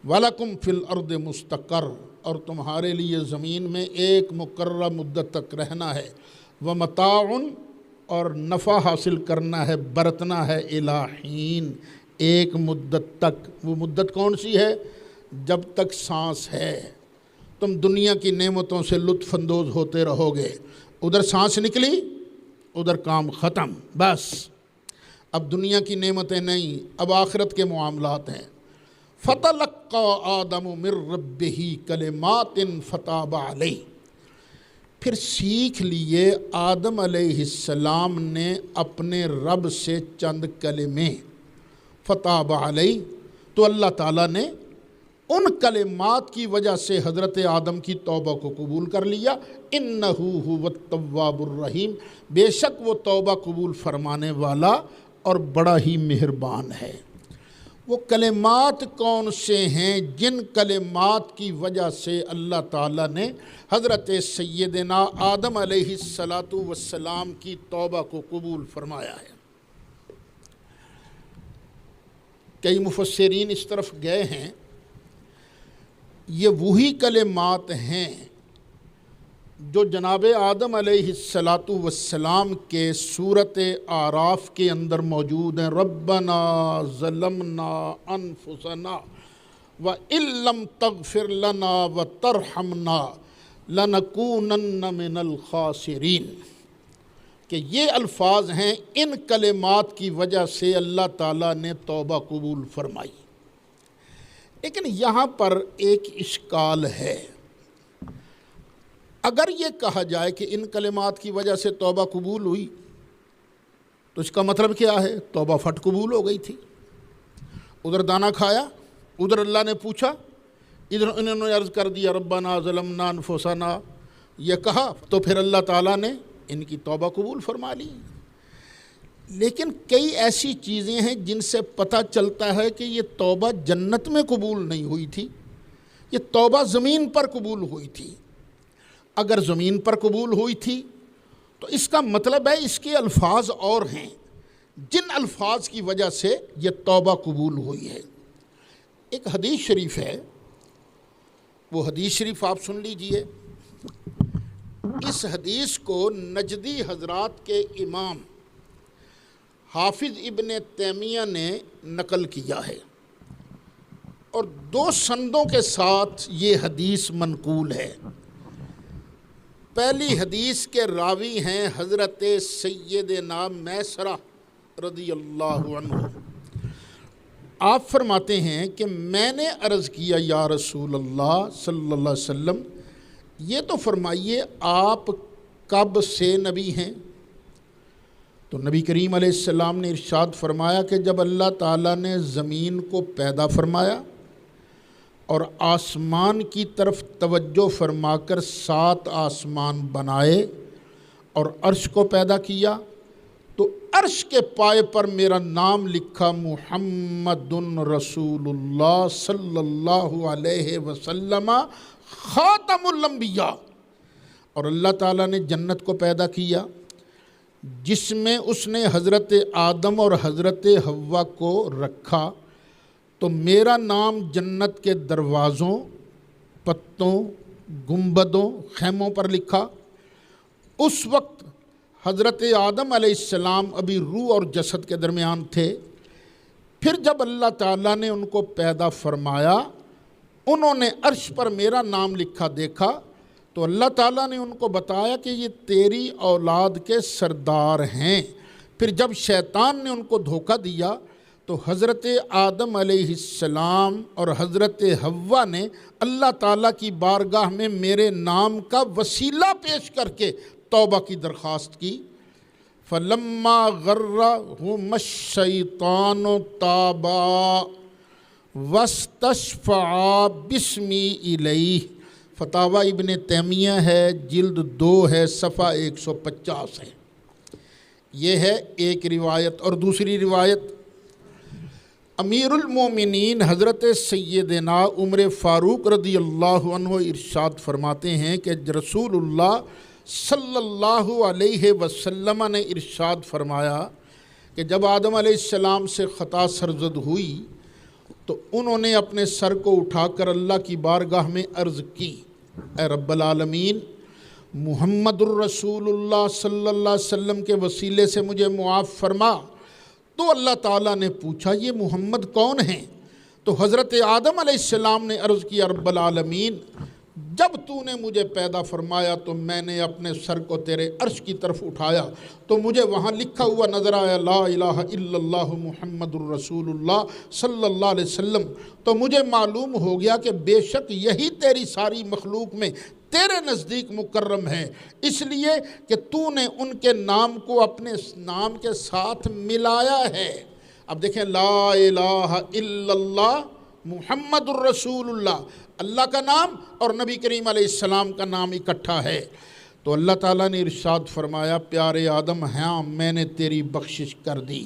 A: وَلَكُمْ فِي الْأَرْضِ مُسْتَقَرٌّ، اور تمہارے لیے زمین میں ایک مقررہ مدت تک رہنا ہے، وَمَتَاعٌ، اور نفع حاصل کرنا ہے، برتنا ہے، إِلَىٰ حِينٍ، ایک مدت تک۔ وہ مدت کون سی ہے؟ جب تک سانس ہے تم دنیا کی نعمتوں سے لطف اندوز ہوتے رہو گے، ادھر سانس نکلی ادھر کام ختم، بس اب دنیا کی نعمتیں نہیں، اب آخرت کے معاملات ہیں۔ فَتَلَقَّىٰ آدَمُ مِن رَّبِّهِ كَلِمَاتٍ فَتَابَ عَلَيْهِ، پھر سیکھ لیے آدم علیہ السلام نے اپنے رب سے چند کلمے، فَتَابَ عَلَيْهِ، تو اللہ تعالیٰ نے ان کلمات کی وجہ سے حضرت آدم کی توبہ کو قبول کر لیا۔ إِنَّهُ هُوَ التَّوَّابُ الرَّحِيمُ، بے شک وہ توبہ قبول فرمانے والا اور بڑا ہی مہربان ہے۔ وہ کلمات کون سے ہیں جن کلمات کی وجہ سے اللہ تعالیٰ نے حضرت سیدنا آدم علیہ السلام کی توبہ کو قبول فرمایا ہے؟ کئی مفسرین اس طرف گئے ہیں، یہ وہی کلمات ہیں جو جناب آدم علیہ السلام کے سورۃ اعراف کے اندر موجود ہیں۔ ربنا ظلمنا انفسنا وان لم تغفر لنا وترحمنا لنکونن من الخاسرین، کہ یہ الفاظ ہیں، ان کلمات کی وجہ سے اللہ تعالیٰ نے توبہ قبول فرمائی۔ لیکن یہاں پر ایک اشکال ہے، اگر یہ کہا جائے کہ ان کلمات کی وجہ سے توبہ قبول ہوئی تو اس کا مطلب کیا ہے؟ توبہ فٹ قبول ہو گئی تھی، ادھر دانا کھایا، ادھر اللہ نے پوچھا، ادھر انہوں نے عرض کر دیا ربنا ظلمنا انفسنا، یہ کہا تو پھر اللہ تعالیٰ نے ان کی توبہ قبول فرما لی۔ لیکن کئی ایسی چیزیں ہیں جن سے پتہ چلتا ہے کہ یہ توبہ جنت میں قبول نہیں ہوئی تھی، یہ توبہ زمین پر قبول ہوئی تھی۔ اگر زمین پر قبول ہوئی تھی تو اس کا مطلب ہے اس کے الفاظ اور ہیں جن الفاظ کی وجہ سے یہ توبہ قبول ہوئی ہے۔ ایک حدیث شریف ہے، وہ حدیث شریف آپ سن لیجئے۔ اس حدیث کو نجدی حضرات کے امام حافظ ابن تیمیہ نے نقل کیا ہے، اور 2 سندوں کے ساتھ یہ حدیث منقول ہے۔ پہلی حدیث کے راوی ہیں حضرت سیدنا میسرہ رضی اللہ عنہ۔ آپ فرماتے ہیں کہ میں نے عرض کیا یا رسول اللہ صلی اللہ علیہ وسلم، یہ تو فرمائیے آپ کب سے نبی ہیں؟ تو نبی کریم علیہ السلام نے ارشاد فرمایا کہ جب اللہ تعالیٰ نے زمین کو پیدا فرمایا اور آسمان کی طرف توجہ فرما کر 7 آسمان بنائے اور عرش کو پیدا کیا، تو عرش کے پائے پر میرا نام لکھا محمد رسول اللہ صلی اللہ علیہ وسلم خاتم الانبیاء، اور اللہ تعالیٰ نے جنت کو پیدا کیا جس میں اس نے حضرت آدم اور حضرت حوا کو رکھا، تو میرا نام جنت کے دروازوں، پتوں، گنبدوں، خیموں پر لکھا۔ اس وقت حضرت آدم علیہ السلام ابھی روح اور جسد کے درمیان تھے، پھر جب اللہ تعالیٰ نے ان کو پیدا فرمایا، انہوں نے عرش پر میرا نام لکھا دیکھا تو اللہ تعالیٰ نے ان کو بتایا کہ یہ تیری اولاد کے سردار ہیں۔ پھر جب شیطان نے ان کو دھوکہ دیا تو حضرت آدم علیہ السلام اور حضرت حوا نے اللہ تعالیٰ کی بارگاہ میں میرے نام کا وسیلہ پیش کر کے توبہ کی درخواست کی۔ فَلَمَّا غَرَّهُمَ الشَّيْطَانُ تَابَا وَاسْتَشْفَعَا بِاسْمِي إِلَيْهِ۔ فتاویٰ ابن تیمیہ ہے، جلد 2 ہے، صفحہ 150 ہے۔ یہ ہے ایک روایت۔ اور دوسری روایت، امیر المومنین حضرت سیدنا عمر فاروق رضی اللہ عنہ ارشاد فرماتے ہیں کہ رسول اللہ صلی اللہ علیہ وسلم نے ارشاد فرمایا کہ جب آدم علیہ السلام سے خطا سرزد ہوئی تو انہوں نے اپنے سر کو اٹھا کر اللہ کی بارگاہ میں عرض کی، اے رب العالمین، محمد الرسول اللہ صلی اللہ علیہ وسلم کے وسیلے سے مجھے معاف فرما۔ تو اللہ تعالیٰ نے پوچھا یہ محمد کون ہیں؟ تو حضرت آدم علیہ السلام نے عرض کیا، رب العالمین، جب تو نے مجھے پیدا فرمایا تو میں نے اپنے سر کو تیرے عرش کی طرف اٹھایا تو مجھے وہاں لکھا ہوا نظر آیا، لا الہ الا اللہ محمد الرسول اللہ صلی اللہ علیہ وسلم۔ تو مجھے معلوم ہو گیا کہ بے شک یہی تیری ساری مخلوق میں تیرے نزدیک مکرم ہے، اس لیے کہ تو نے ان کے نام کو اپنے نام کے ساتھ ملایا ہے۔ اب دیکھیں، لا الہ الا اللہ محمد الرسول اللہ، اللہ کا نام اور نبی کریم علیہ السلام کا نام اکٹھا ہے۔ تو اللہ تعالیٰ نے ارشاد فرمایا، پیارے آدم، ہاں میں نے تیری بخشش کر دی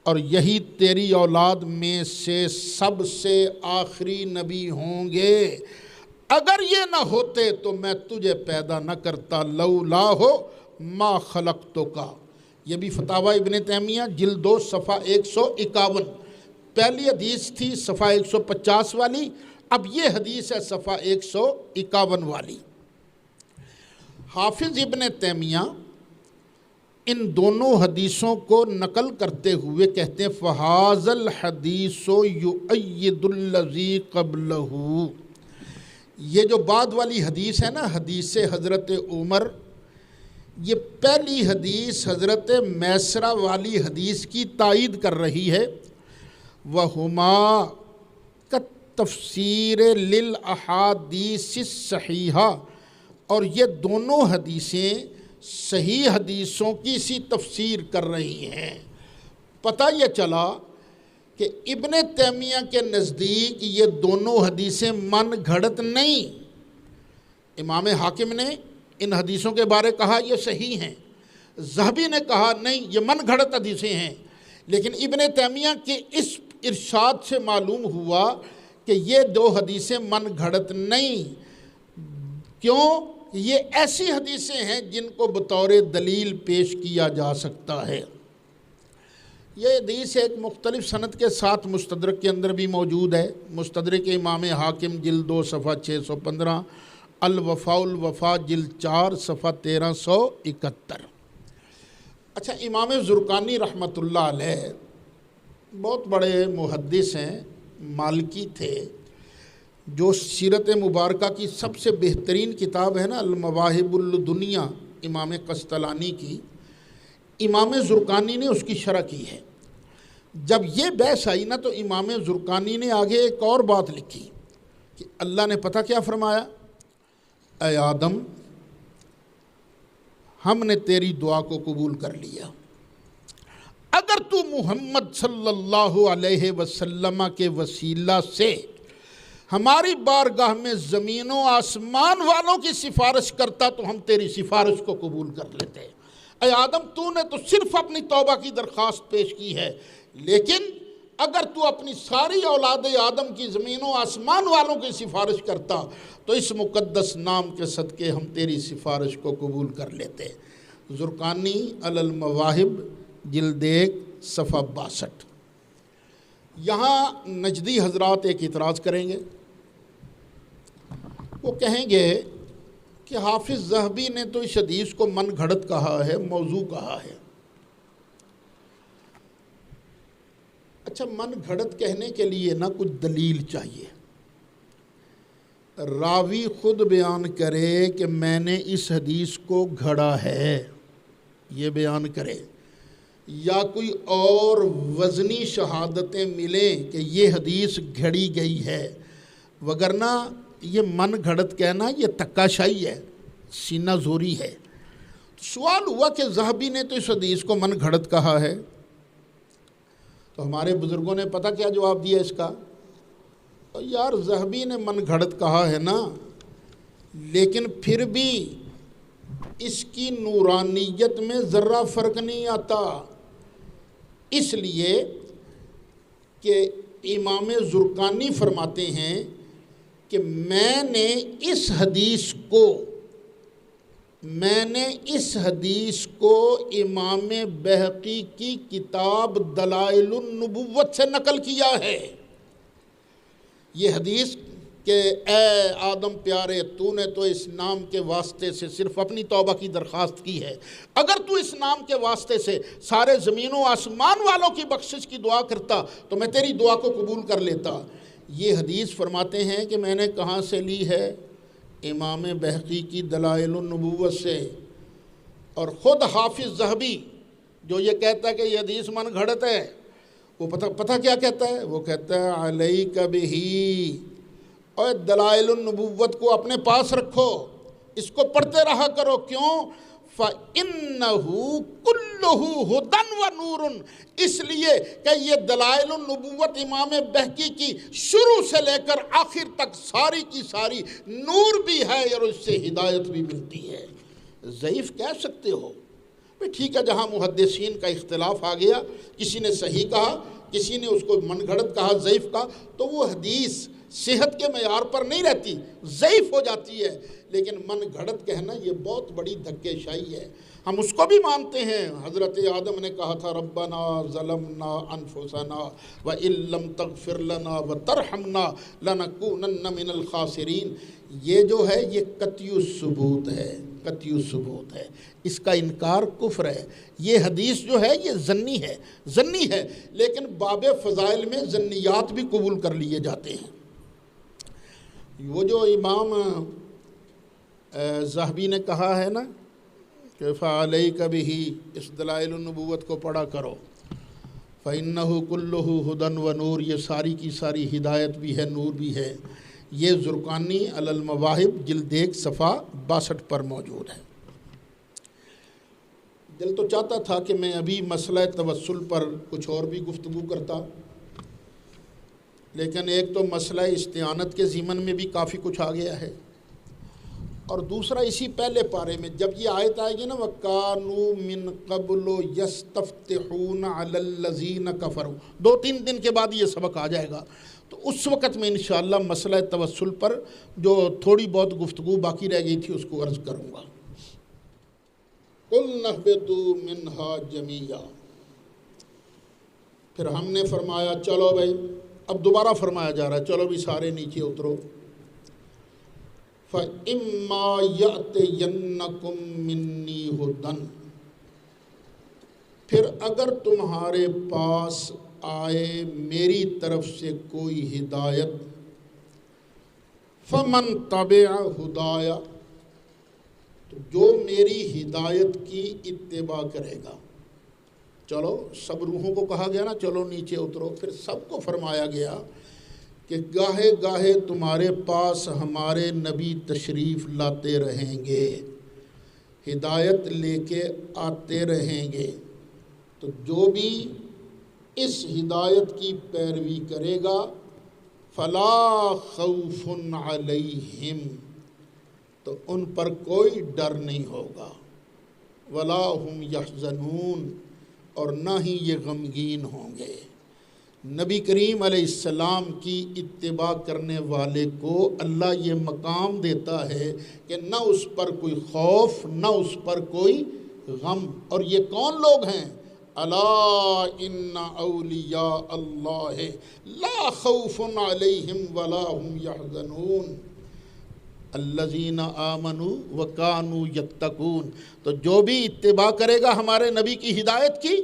A: اور یہی تیری اولاد میں سے سب سے آخری نبی ہوں گے۔ اگر یہ نہ ہوتے تو میں تجھے پیدا نہ کرتا، لولا ہو ما خلقتک۔ یہ بھی فتاویٰ ابن تیمیہ جلد 2 صفحہ 151۔ پہلی حدیث تھی صفحہ 150 والی، اب یہ حدیث ہے صفحہ 151 والی۔ حافظ ابن تیمیہ ان دونوں حدیثوں کو نقل کرتے ہوئے کہتے ہیں، فَهَذَا الْحَدِيثُ يُؤَيِّدُ الَّذِي قَبْلَهُ۔ یہ جو بعد والی حدیث ہے نا، حدیث حضرت عمر، یہ پہلی حدیث حضرت میسرہ والی حدیث کی تائید کر رہی ہے۔ وَهُمَا كَالتَّفْسِيرِ لِلْأَحَادِيثِ الصَّحِيحَةِ، اور یہ دونوں حدیثیں صحیح حدیثوں کی سی تفسیر کر رہی ہیں۔ پتہ یہ چلا کہ ابن تیمیہ کے نزدیک یہ دونوں حدیثیں من گھڑت نہیں۔ امام حاکم نے ان حدیثوں کے بارے کہا یہ صحیح ہیں، ذہبی نے کہا نہیں یہ من گھڑت حدیثیں ہیں، لیکن ابن تیمیہ کے اس ارشاد سے معلوم ہوا کہ یہ دو حدیثیں من گھڑت نہیں۔ کیوں؟ یہ ایسی حدیثیں ہیں جن کو بطور دلیل پیش کیا جا سکتا ہے۔ یہ حدیث ایک مختلف سند کے ساتھ مستدرک کے اندر بھی موجود ہے۔ مستدرک امام حاکم جلد 2 صفحہ 615، الوفاء الوفا جلد 4 صفحہ 1371۔ اچھا، امام زرقانی رحمۃ اللہ علیہ بہت بڑے محدث ہیں، مالکی تھے، جو سیرت مبارکہ کی سب سے بہترین کتاب ہے نا المواہب الدنیا امام قسطلانی کی، امام زرقانی نے اس کی شرح کی ہے۔ جب یہ بحث آئی نا تو امام زرقانی نے آگے ایک اور بات لکھی کہ اللہ نے پتہ کیا فرمایا، اے آدم، ہم نے تیری دعا کو قبول کر لیا، اگر تو محمد صلی اللہ علیہ وسلم کے وسیلہ سے ہماری بارگاہ میں زمین و آسمان والوں کی سفارش کرتا تو ہم تیری سفارش کو قبول کر لیتے۔ اے آدم، تو نے تو صرف اپنی توبہ کی درخواست پیش کی ہے، لیکن اگر تو اپنی ساری اولاد آدم کی زمین و آسمان والوں کی سفارش کرتا تو اس مقدس نام کے صدقے ہم تیری سفارش کو قبول کر لیتے۔ زرقانی علی المواہب جلد 1 صفحہ 62۔ یہاں نجدی حضرات ایک اعتراض کریں گے، وہ کہیں گے کہ حافظ ذہبی نے تو اس حدیث کو من گھڑت کہا ہے، موضوع کہا ہے۔ اچھا، من گھڑت کہنے کے لیے نا کچھ دلیل چاہیے. راوی خود بیان کرے کہ میں نے اس حدیث کو گھڑا ہے، یہ بیان کرے، یا کوئی اور وزنی شہادتیں ملیں کہ یہ حدیث گھڑی گئی ہے. وگرنہ یہ من گھڑت کہنا یہ تکا شاہی ہے، سینہ زوری ہے. سوال ہوا کہ ذہبی نے تو اس حدیث کو من گھڑت کہا ہے، تو ہمارے بزرگوں نے پتہ کیا جواب دیا اس کا؟ یار ذہبی نے من گھڑت کہا ہے نا، لیکن پھر بھی اس کی نورانیت میں ذرہ فرق نہیں آتا، اس لیے کہ امام زرقانی فرماتے ہیں کہ میں نے اس حدیث کو امام بہقی کی کتاب دلائل النبوت سے نقل کیا ہے. یہ حدیث کہ اے آدم پیارے، تو نے تو اس نام کے واسطے سے صرف اپنی توبہ کی درخواست کی ہے، اگر تو اس نام کے واسطے سے سارے زمین و آسمان والوں کی بخشش کی دعا کرتا تو میں تیری دعا کو قبول کر لیتا. یہ حدیث فرماتے ہیں کہ میں نے کہاں سے لی ہے؟ امام بہقی کی دلائل النبوت سے. اور خود حافظ ذہبی جو یہ کہتا ہے کہ یہ حدیث من گھڑت ہے، وہ پتہ کیا کہتا ہے؟ وہ کہتا ہے علیک بہی، اور دلائل النبوت کو اپنے پاس رکھو، اس کو پڑھتے رہا کرو. کیوں؟ فَإِنَّهُ كُلُّهُ هُدًى وَنُورٌ، اس لیے کہ یہ دلائل النبوت امام بہقی کی شروع سے لے کر آخر تک ساری کی ساری نور بھی ہے اور اس سے ہدایت بھی ملتی ہے. ضعیف کہہ سکتے ہو؟ ٹھیک ہے، جہاں محدثین کا اختلاف آ گیا، کسی نے صحیح کہا، کسی نے اس کو من گھڑت کہا، ضعیف کہا، تو وہ حدیث صحت کے معیار پر نہیں رہتی، ضعیف ہو جاتی ہے. لیکن من گھڑت کہنا یہ بہت بڑی دھکے شاہی ہے. ہم اس کو بھی مانتے ہیں. حضرت آدم نے کہا تھا ربنا ظلمنا انفسنا وان لم تغفر لنا وترحمنا لنکونن من الخاسرین. یہ جو ہے یہ قطعی الثبوت ہے، قطعی الثبوت ہے، اس کا انکار کفر ہے. یہ حدیث جو ہے یہ ظنی ہے، لیکن باب فضائل میں ظنیات بھی قبول کر لیے جاتے ہیں. وہ جو امام ذہبی نے کہا ہے نا کہ فَعَلَيْكَ بِهِ، اس دلائل النبوت کو پڑھا کرو، فَإِنَّهُ كُلُّهُ هُدًى وَنُورٌ، یہ ساری کی ساری ہدایت بھی ہے، نور بھی ہے. یہ زرقانی علی المواہب جلد 1 صفحہ 62 پر موجود ہے. دل تو چاہتا تھا کہ میں ابھی مسئلہ توسل پر کچھ اور بھی گفتگو کرتا، لیکن ایک تو مسئلہ استعانت کے ضمن میں بھی کافی کچھ آ گیا ہے، اور دوسرا اسی پہلے پارے میں جب یہ آیت آئے گی نا وَكَانُوا مِن قَبْلُ يَسْتَفْتِحُونَ عَلَى الَّذِينَ كَفَرُوا، 2-3 دن کے بعد یہ سبق آ جائے گا. تو اس وقت میں انشاءاللہ مسئلہ توسل پر جو تھوڑی بہت گفتگو باقی رہ گئی تھی اس کو عرض کروں گا. قُلْنَا اهْبِطُوا مِنْهَا جَمِيعًا، پھر ہم نے فرمایا چلو بھائی، اب دوبارہ فرمایا جا رہا ہے چلو بھی سارے نیچے اترو. فَإِمَّا يَأْتِيَنَّكُم مِّنِّي هُدًى، پھر اگر تمہارے پاس آئے میری طرف سے کوئی ہدایت، فَمَن تَبِعَ هُدَايَ، تو جو میری ہدایت کی اتباع کرے گا. چلو سب روحوں کو کہا گیا نا چلو نیچے اترو، پھر سب کو فرمایا گیا کہ گاہے گاہے تمہارے پاس ہمارے نبی تشریف لاتے رہیں گے، ہدایت لے کے آتے رہیں گے. تو جو بھی اس ہدایت کی پیروی کرے گا فلا خوف علیہم، تو ان پر کوئی ڈر نہیں ہوگا، ولا ہم یحزنون، اور نہ ہی یہ غمگین ہوں گے. نبی کریم علیہ السلام کی اتباع کرنے والے کو اللہ یہ مقام دیتا ہے کہ نہ اس پر کوئی خوف نہ اس پر کوئی غم. اور یہ کون لوگ ہیں؟ الا ان اولیاء اللہ لا خوف علیہم ولا هم یحزنون الذین آمنوا وکانوا یتقون. تو جو بھی اتباع کرے گا ہمارے نبی کی ہدایت کی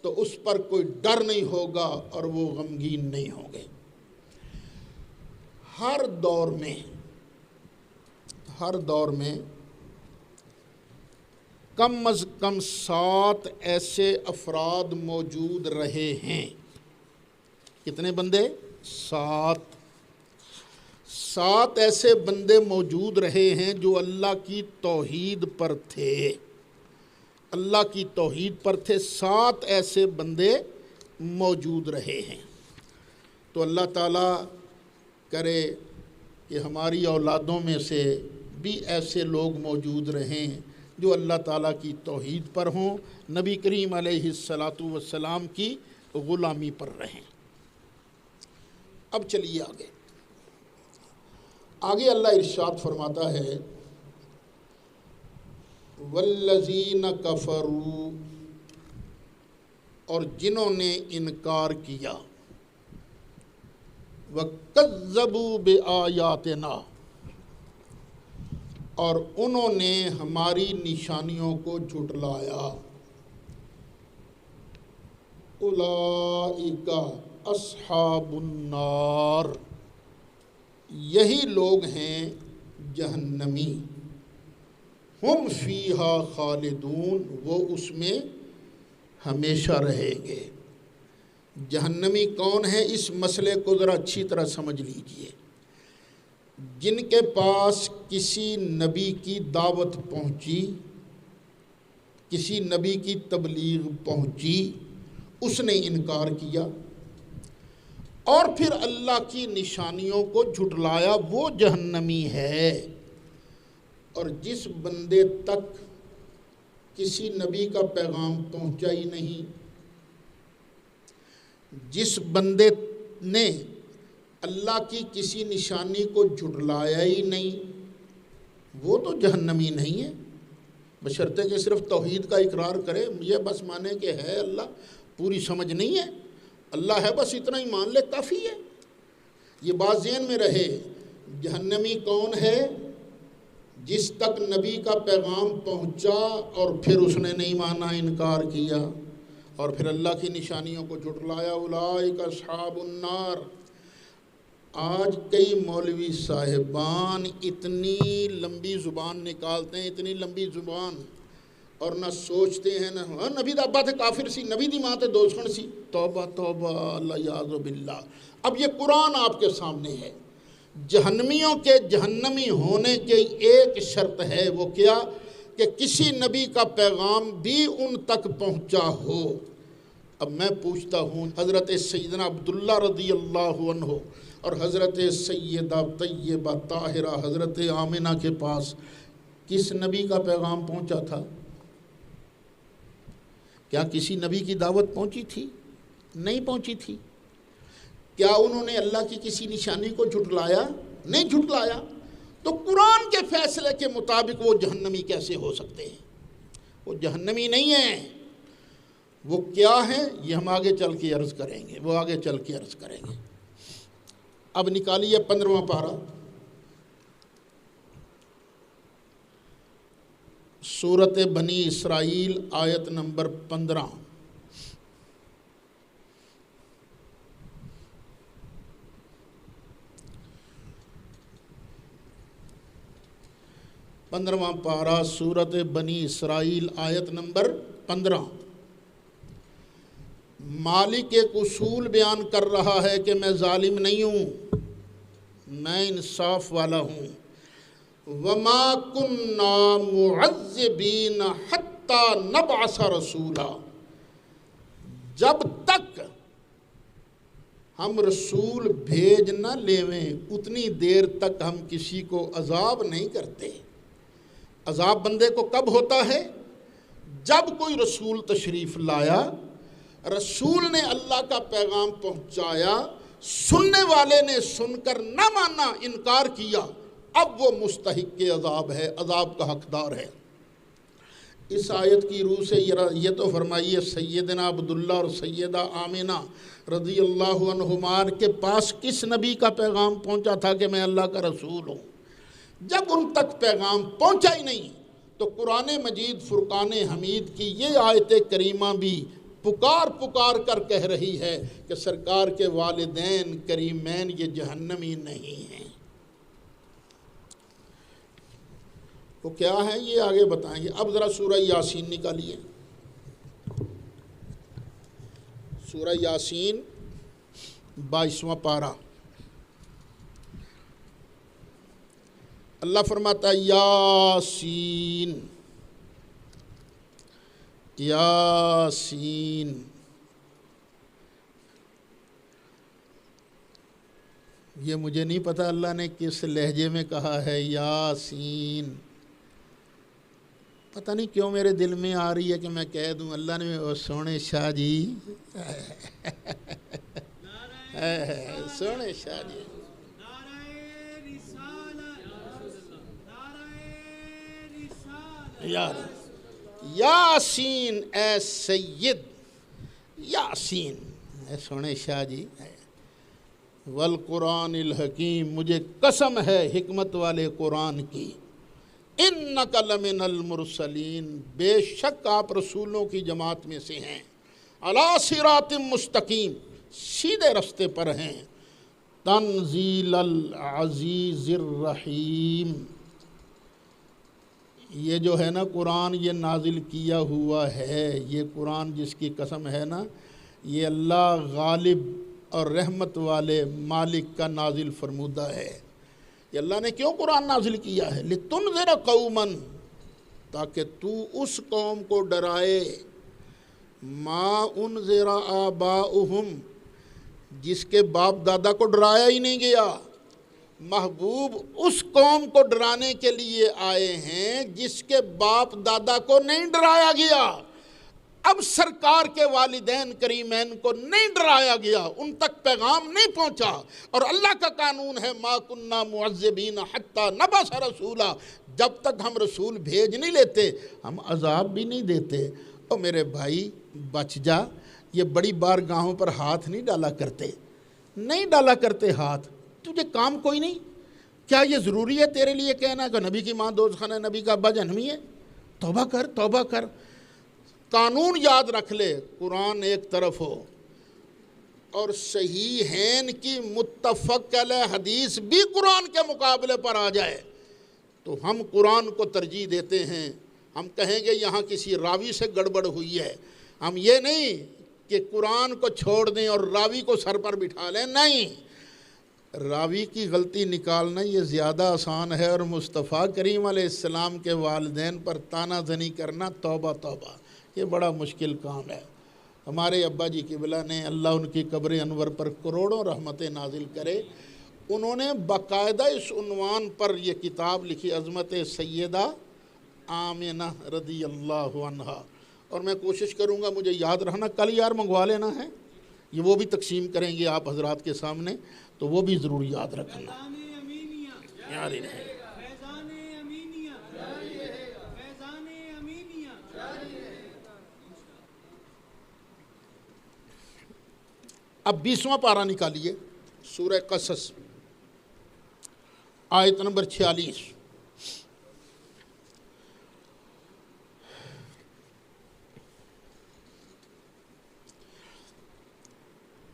A: تو تو اس پر کوئی ڈر نہیں ہوگا اور وہ غمگین نہیں ہوں گے۔ ہر دور میں کم از کم 7 ایسے افراد موجود رہے ہیں۔ کتنے بندے؟ 7 ایسے بندے موجود رہے ہیں جو اللہ کی توحید پر تھے، اللہ کی توحید پر تھے۔ 7 ایسے بندے موجود رہے ہیں۔ تو اللہ تعالیٰ کرے کہ ہماری اولادوں میں سے بھی ایسے لوگ موجود رہیں جو اللہ تعالیٰ کی توحید پر ہوں، نبی کریم علیہ الصلاۃ والسلام کی غلامی پر رہیں۔ اب چلیے آگے اللہ ارشاد فرماتا ہے والذین کفروا، اور جنہوں نے انکار کیا، وَكَذَّبُوا بِآيَاتِنَا، اور انہوں نے ہماری نشانیوں کو جھٹلایا، اولئک اصحاب النار، یہی لوگ ہیں جہنمی، ہم فیہا خالدون، وہ اس میں ہمیشہ رہیں گے۔ جہنمی کون ہے؟ اس مسئلے کو ذرا اچھی طرح سمجھ لیجئے۔ جن کے پاس کسی نبی کی دعوت پہنچی، کسی نبی کی تبلیغ پہنچی، اس نے انکار کیا اور پھر اللہ کی نشانیوں کو جھٹلایا، وہ جہنمی ہے۔ اور جس بندے تک کسی نبی کا پیغام پہنچا ہی نہیں، جس بندے نے اللہ کی کسی نشانی کو جھٹلایا ہی نہیں، وہ تو جہنمی نہیں ہے، بشرطے کہ صرف توحید کا اقرار کرے، یہ بس مانے کہ ہے اللہ، پوری سمجھ نہیں ہے، اللہ ہے بس اتنا ہی مان لے کافی ہے۔ یہ بات ذہن میں رہے۔ جہنمی کون ہے؟ جس تک نبی کا پیغام پہنچا اور پھر اس نے نہیں مانا، انکار کیا اور پھر اللہ کی نشانیوں کو جھٹلایا، اولئک اصحاب النار۔ آج کئی مولوی صاحبان اتنی لمبی زبان نکالتے ہیں، اتنی لمبی زبان، اور نہ سوچتے ہیں، نہ نبی دا ابا تے کافر سی، نبی دی ماں تے دوسخن سی، توبہ توبہ، اللہ یعوذ باللہ۔ اب یہ قرآن آپ کے سامنے ہے۔ جہنمیوں کے جہنمی ہونے کی ایک شرط ہے، وہ کیا؟ کہ کسی نبی کا پیغام بھی ان تک پہنچا ہو۔ اب میں پوچھتا ہوں، حضرت سیدنا عبداللہ رضی اللہ عنہ اور حضرت سیدہ طیبہ طاہرہ حضرت آمنہ کے پاس کس نبی کا پیغام پہنچا تھا؟ کیا کسی نبی کی دعوت پہنچی تھی؟ نہیں پہنچی تھی۔ کیا انہوں نے اللہ کی کسی نشانی کو جھٹلایا؟ نہیں جھٹلایا۔ تو قرآن کے فیصلے کے مطابق وہ جہنمی کیسے ہو سکتے ہیں؟ وہ جہنمی نہیں ہیں۔ وہ کیا ہیں یہ ہم آگے چل کے عرض کریں گے، وہ آگے چل کے عرض کریں گے۔ اب نکالیے 15واں پارہ، سورۃ بنی اسرائیل، آیت نمبر 15۔ پندرواں پارہ سورۃ بنی اسرائیل، آیت نمبر 15۔ مالک ایک اصول بیان کر رہا ہے کہ میں ظالم نہیں ہوں، میں انصاف والا ہوں۔ وَمَا كُنَّا مُعَذِّبِينَ حَتَّى نَبْعَثَ رَسُولًا، جب تک ہم رسول بھیج نہ لیویں اتنی دیر تک ہم کسی کو عذاب نہیں کرتے۔ عذاب بندے کو کب ہوتا ہے؟ جب کوئی رسول تشریف لایا، رسول نے اللہ کا پیغام پہنچایا، سننے والے نے سن کر نہ مانا، انکار کیا، اب وہ مستحق عذاب ہے، عذاب کا حقدار ہے۔ اس آیت کی روح سے یہ تو فرمائیے سیدنا عبداللہ اور سیدہ آمنہ رضی اللہ عنہما کے پاس کس نبی کا پیغام پہنچا تھا کہ میں اللہ کا رسول ہوں؟ جب ان تک پیغام پہنچا ہی نہیں تو قرآن مجید فرقان حمید کی یہ آیت کریمہ بھی پکار پکار کر کہہ رہی ہے کہ سرکار کے والدین کریمین یہ جہنمی نہیں ہیں۔ وہ کیا ہے یہ آگے بتائیں گے۔ اب ذرا سورہ یاسین نکالیے، سورہ یاسین 22واں پارہ۔ اللہ فرماتا ہے یاسین یاسین، یہ مجھے نہیں پتہ اللہ نے کس لہجے میں کہا ہے یاسین، پتہ نہیں کیوں میرے دل میں آ رہی ہے کہ میں کہہ دوں اللہ نے او سونے شاہ جی سونے شاہ جی یاسین اے سید یاسین، اے سونے شاہ جی، والقرآن الحکیم، مجھے قسم ہے حکمت والے قرآن کی، انک لمن المرسلین، بے شک آپ رسولوں کی جماعت میں سے ہیں، علی صراط مستقیم، سیدھے رستے پر ہیں، تنزیل العزیز الرحیم، یہ جو ہے نا قرآن یہ نازل کیا ہوا ہے، یہ قرآن جس کی قسم ہے نا، یہ اللہ غالب اور رحمت والے مالک کا نازل فرمودہ ہے۔ یہ اللہ نے کیوں قرآن نازل کیا ہے؟ لِتُنذِرَ قَوْمًا، تاکہ تو اس قوم کو ڈرائے، مَا أُنذِرَ آبَاؤُهُمْ، جس کے باپ دادا کو ڈرایا ہی نہیں گیا۔ محبوب اس قوم کو ڈرانے کے لیے آئے ہیں جس کے باپ دادا کو نہیں ڈرایا گیا۔ اب سرکار کے والدین کریمین کو نہیں ڈرایا گیا، ان تک پیغام نہیں پہنچا، اور اللہ کا قانون ہے ما کننا معذبین حتی نبعث رسولا، جب تک ہم رسول بھیج نہیں لیتے ہم عذاب بھی نہیں دیتے۔ اور میرے بھائی بچ جا، یہ بڑی بارگاہوں پر ہاتھ نہیں ڈالا کرتے ہاتھ، تجھے کام کوئی نہیں؟ کیا یہ ضروری ہے تیرے لیے کہنا کہ نبی کی ماں دوزخ ہے، نبی کا ابا جہنمی ہے؟ توبہ کر، قانون یاد رکھ لے، قرآن ایک طرف ہو اور صحیحین کی متفق علیہ حدیث بھی قرآن کے مقابلے پر آ جائے تو ہم قرآن کو ترجیح دیتے ہیں۔ ہم کہیں گے یہاں کسی راوی سے گڑبڑ ہوئی ہے، ہم یہ نہیں کہ قرآن کو چھوڑ دیں اور راوی کو سر پر بٹھا لیں، نہیں، راوی کی غلطی نکالنا یہ زیادہ آسان ہے، اور مصطفیٰ کریم علیہ السلام کے والدین پر تانا زنی کرنا توبہ یہ بڑا مشکل کام ہے۔ ہمارے ابا جی قبلہ نے، اللہ ان کی قبر انور پر کروڑوں رحمتیں نازل کرے، انہوں نے باقاعدہ اس عنوان پر یہ کتاب لکھی، عظمت سیدہ آمنہ رضی اللہ عنہا، اور میں کوشش کروں گا مجھے یاد رہنا، کل یار منگوا لینا ہے، یہ وہ بھی تقسیم کریں گے آپ حضرات کے سامنے، تو وہ بھی ضرور یاد رکھنا۔ اب 20واں پارہ نکالیے، سورہ قصص، آیت نمبر 46۔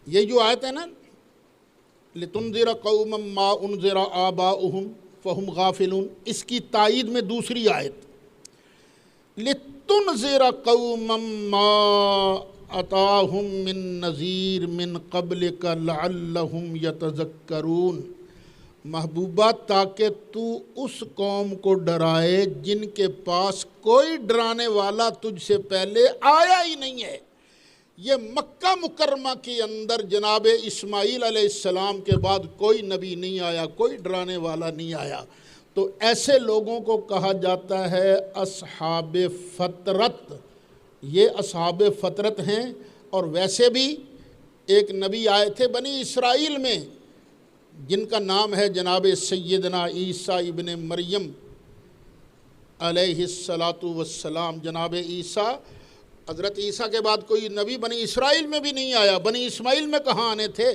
A: یہ جو آیت ہے نا، لِتُنذِرَ قَوْمًا مَا أُنذِرَ آبَاؤُهُمْ فَهُمْ غَافِلُونَ، اس کی تائید میں دوسری آیت، لِتُنذِرَ قَوْمًا مَا أَتَاهُمْ مِن نَذِيرٍ مِن قَبْلِكَ لَعَلَّهُمْ يَتَذَكَّرُونَ، محبوبہ تاکہ تو اس قوم کو ڈرائے جن کے پاس کوئی ڈرانے والا تجھ سے پہلے آیا ہی نہیں ہے۔ یہ مکہ مکرمہ کے اندر جناب اسماعیل علیہ السلام کے بعد کوئی نبی نہیں آیا، کوئی ڈرانے والا نہیں آیا، تو ایسے لوگوں کو کہا جاتا ہے اصحاب فطرت، یہ اصحاب فطرت ہیں۔ اور ویسے بھی ایک نبی آئے تھے بنی اسرائیل میں جن کا نام ہے جناب سیدنا عیسیٰ ابن مریم علیہ السلام۔ جناب عیسیٰ، حضرت عیسیٰ کے بعد کوئی نبی بنی اسرائیل میں بھی نہیں آیا، بنی اسماعیل میں کہاں آنے تھے؟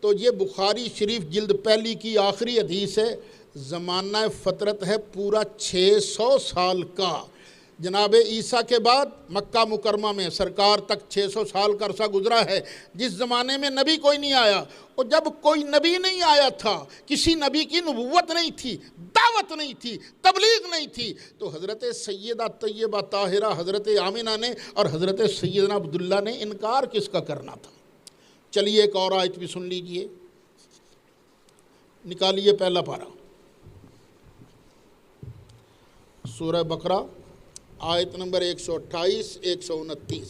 A: تو یہ بخاری شریف جلد پہلی کی آخری حدیث ہے، زمانہ فطرت ہے پورا 600 سال کا، جناب عیسیٰ کے بعد مکہ مکرمہ میں سرکار تک 600 سال کا عرصہ گزرا ہے، جس زمانے میں نبی کوئی نہیں آیا، اور جب کوئی نبی نہیں آیا تھا، کسی نبی کی نبوت نہیں تھی، دعوت نہیں تھی، تبلیغ نہیں تھی، تو حضرت سیدہ طیبہ طاہرہ حضرت آمنہ نے اور حضرت سیدنا عبداللہ نے انکار کس کا کرنا تھا؟ چلیے ایک اور آیت بھی سن لیجئے، نکالیے پہلا پارہ، سورہ بقرہ آیت نمبر 128 129۔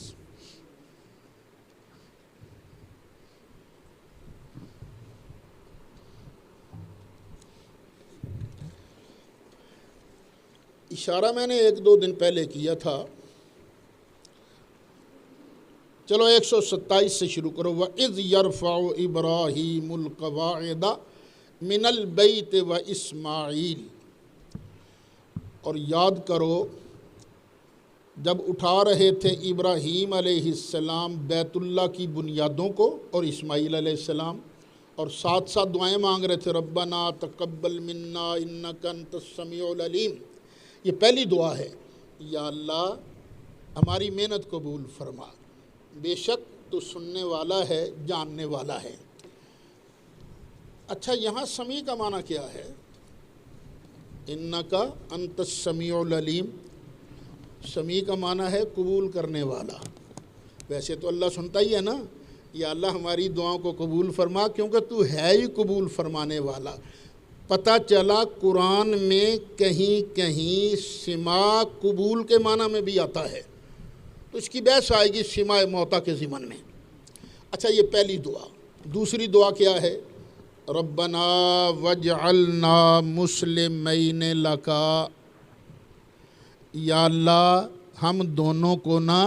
A: اشارہ میں نے 1-2 دن پہلے کیا تھا، چلو 127 سے شروع کرو۔ وَإِذْ يَرْفَعُ إِبْرَاهِيمُ الْقَوَاعِدَ مِنَ الْبَيْتِ وَإِسْمَاعِيلُ، اور یاد کرو جب اٹھا رہے تھے ابراہیم علیہ السلام بیت اللہ کی بنیادوں کو اور اسماعیل علیہ السلام، اور ساتھ ساتھ دعائیں مانگ رہے تھے، ربنا تقبل منا انک انت السمیع العلیم۔ یہ پہلی دعا ہے، یا اللہ ہماری محنت قبول فرما، بے شک تو سننے والا ہے، جاننے والا ہے۔ اچھا یہاں سمیع کا معنی کیا ہے؟ انک انت السمیع العلیم، سمیع کا معنی ہے قبول کرنے والا۔ ویسے تو اللہ سنتا ہی ہے نا، یا اللہ ہماری دعاؤں کو قبول فرما، کیونکہ تو ہے ہی قبول فرمانے والا۔ پتہ چلا قرآن میں کہیں کہیں سماع قبول کے معنی میں بھی آتا ہے، تو اس کی بحث آئے گی سماع موتا کے ضمن میں۔ اچھا یہ پہلی دعا۔ دوسری دعا کیا ہے؟ ربنا وجعلنا مسلمین لک، یا اللہ ہم دونوں کو نا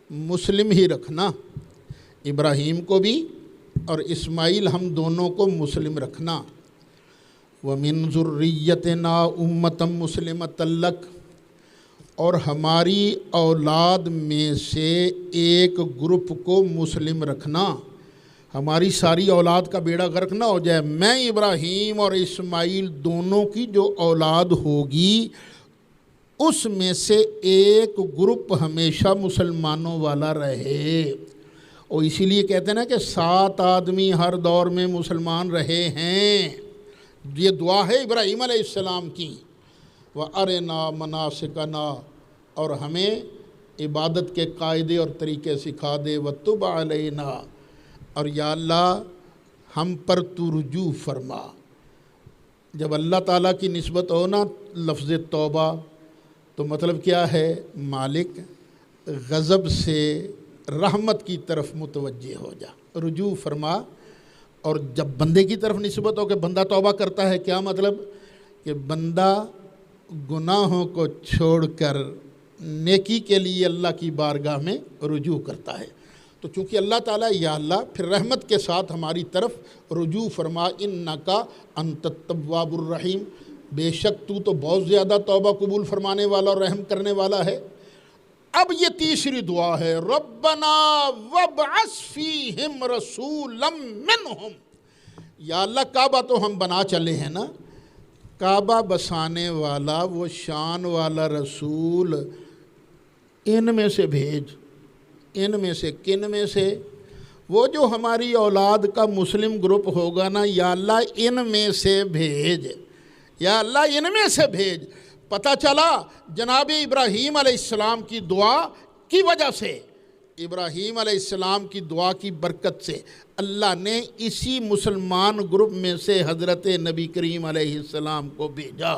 A: مسلم ہی رکھنا، ابراہیم کو بھی اور اسماعیل ہم دونوں کو مسلم رکھنا۔ وَمِن ذُرِّيَّتِنَا أُمَّةً مُسْلِمَةً لَكَ، اور ہماری اولاد میں سے ایک گروپ کو مسلم رکھنا، ہماری ساری اولاد کا بیڑا غرق نہ ہو جائے۔ میں ابراہیم اور اسماعیل دونوں کی جو اولاد ہوگی اس میں سے ایک گروپ ہمیشہ مسلمانوں والا رہے۔ اور اسی لیے کہتے ہیں نا کہ 7 آدمی ہر دور میں مسلمان رہے ہیں۔ یہ دعا ہے ابراہیم علیہ السلام کی۔ وَأَرِنَا مَنَاسِكَنَا، اور ہمیں عبادت کے قاعدے اور طریقے سکھا دے۔ وَتُبْ عَلَيْنَا، اور یا اللہ ہم پر تو رجوع فرما۔ جب اللہ تعالیٰ کی نسبت ہو نا لفظ توبہ، تو مطلب کیا ہے؟ مالک غضب سے رحمت کی طرف متوجہ ہو جا، رجوع فرما۔ اور جب بندے کی طرف نسبت ہو کہ بندہ توبہ کرتا ہے، کیا مطلب؟ کہ بندہ گناہوں کو چھوڑ کر نیکی کے لیے اللہ کی بارگاہ میں رجوع کرتا ہے۔ تو چونکہ اللہ تعالیٰ یا اللہ، پھر رحمت کے ساتھ ہماری طرف رجوع فرما۔ انکا انت التواب الرحیم، بے شک تو بہت زیادہ توبہ قبول فرمانے والا اور رحم کرنے والا ہے۔ اب یہ تیسری دعا ہے، ربنا وابعث فیہم رسولا منہم، یا اللہ کعبہ تو ہم بنا چلے ہیں نا، کعبہ بسانے والا وہ شان والا رسول ان میں سے بھیج۔ ان میں سے کن میں سے؟ وہ جو ہماری اولاد کا مسلم گروپ ہوگا نا، یا اللہ ان میں سے بھیج، یا اللہ ان میں سے بھیج۔ پتہ چلا جناب ابراہیم علیہ السلام کی دعا کی وجہ سے، ابراہیم علیہ السلام کی دعا کی برکت سے اللہ نے اسی مسلمان گروپ میں سے حضرت نبی کریم علیہ السلام کو بھیجا۔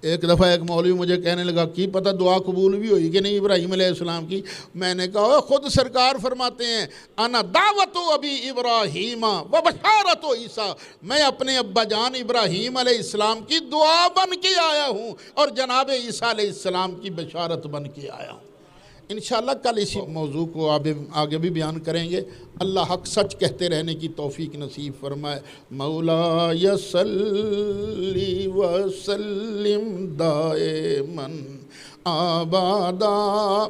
A: ایک دفعہ ایک مولوی مجھے کہنے لگا کی پتہ دعا قبول بھی ہوئی کہ نہیں ابراہیم علیہ السلام کی؟ میں نے کہا خود سرکار فرماتے ہیں انا دعوت ابی ابراہیم و بشارت عیسیٰ، میں اپنے ابا جان ابراہیم علیہ السلام کی دعا بن کے آیا ہوں اور جناب عیسیٰ علیہ السلام کی بشارت بن کے آیا ہوں۔ انشاءاللہ کل اسی موضوع کو آگے بھی بیان کریں گے۔ اللہ حق سچ کہتے رہنے کی توفیق نصیب فرمائے۔ مولاي صلی وسلم دائما ابدا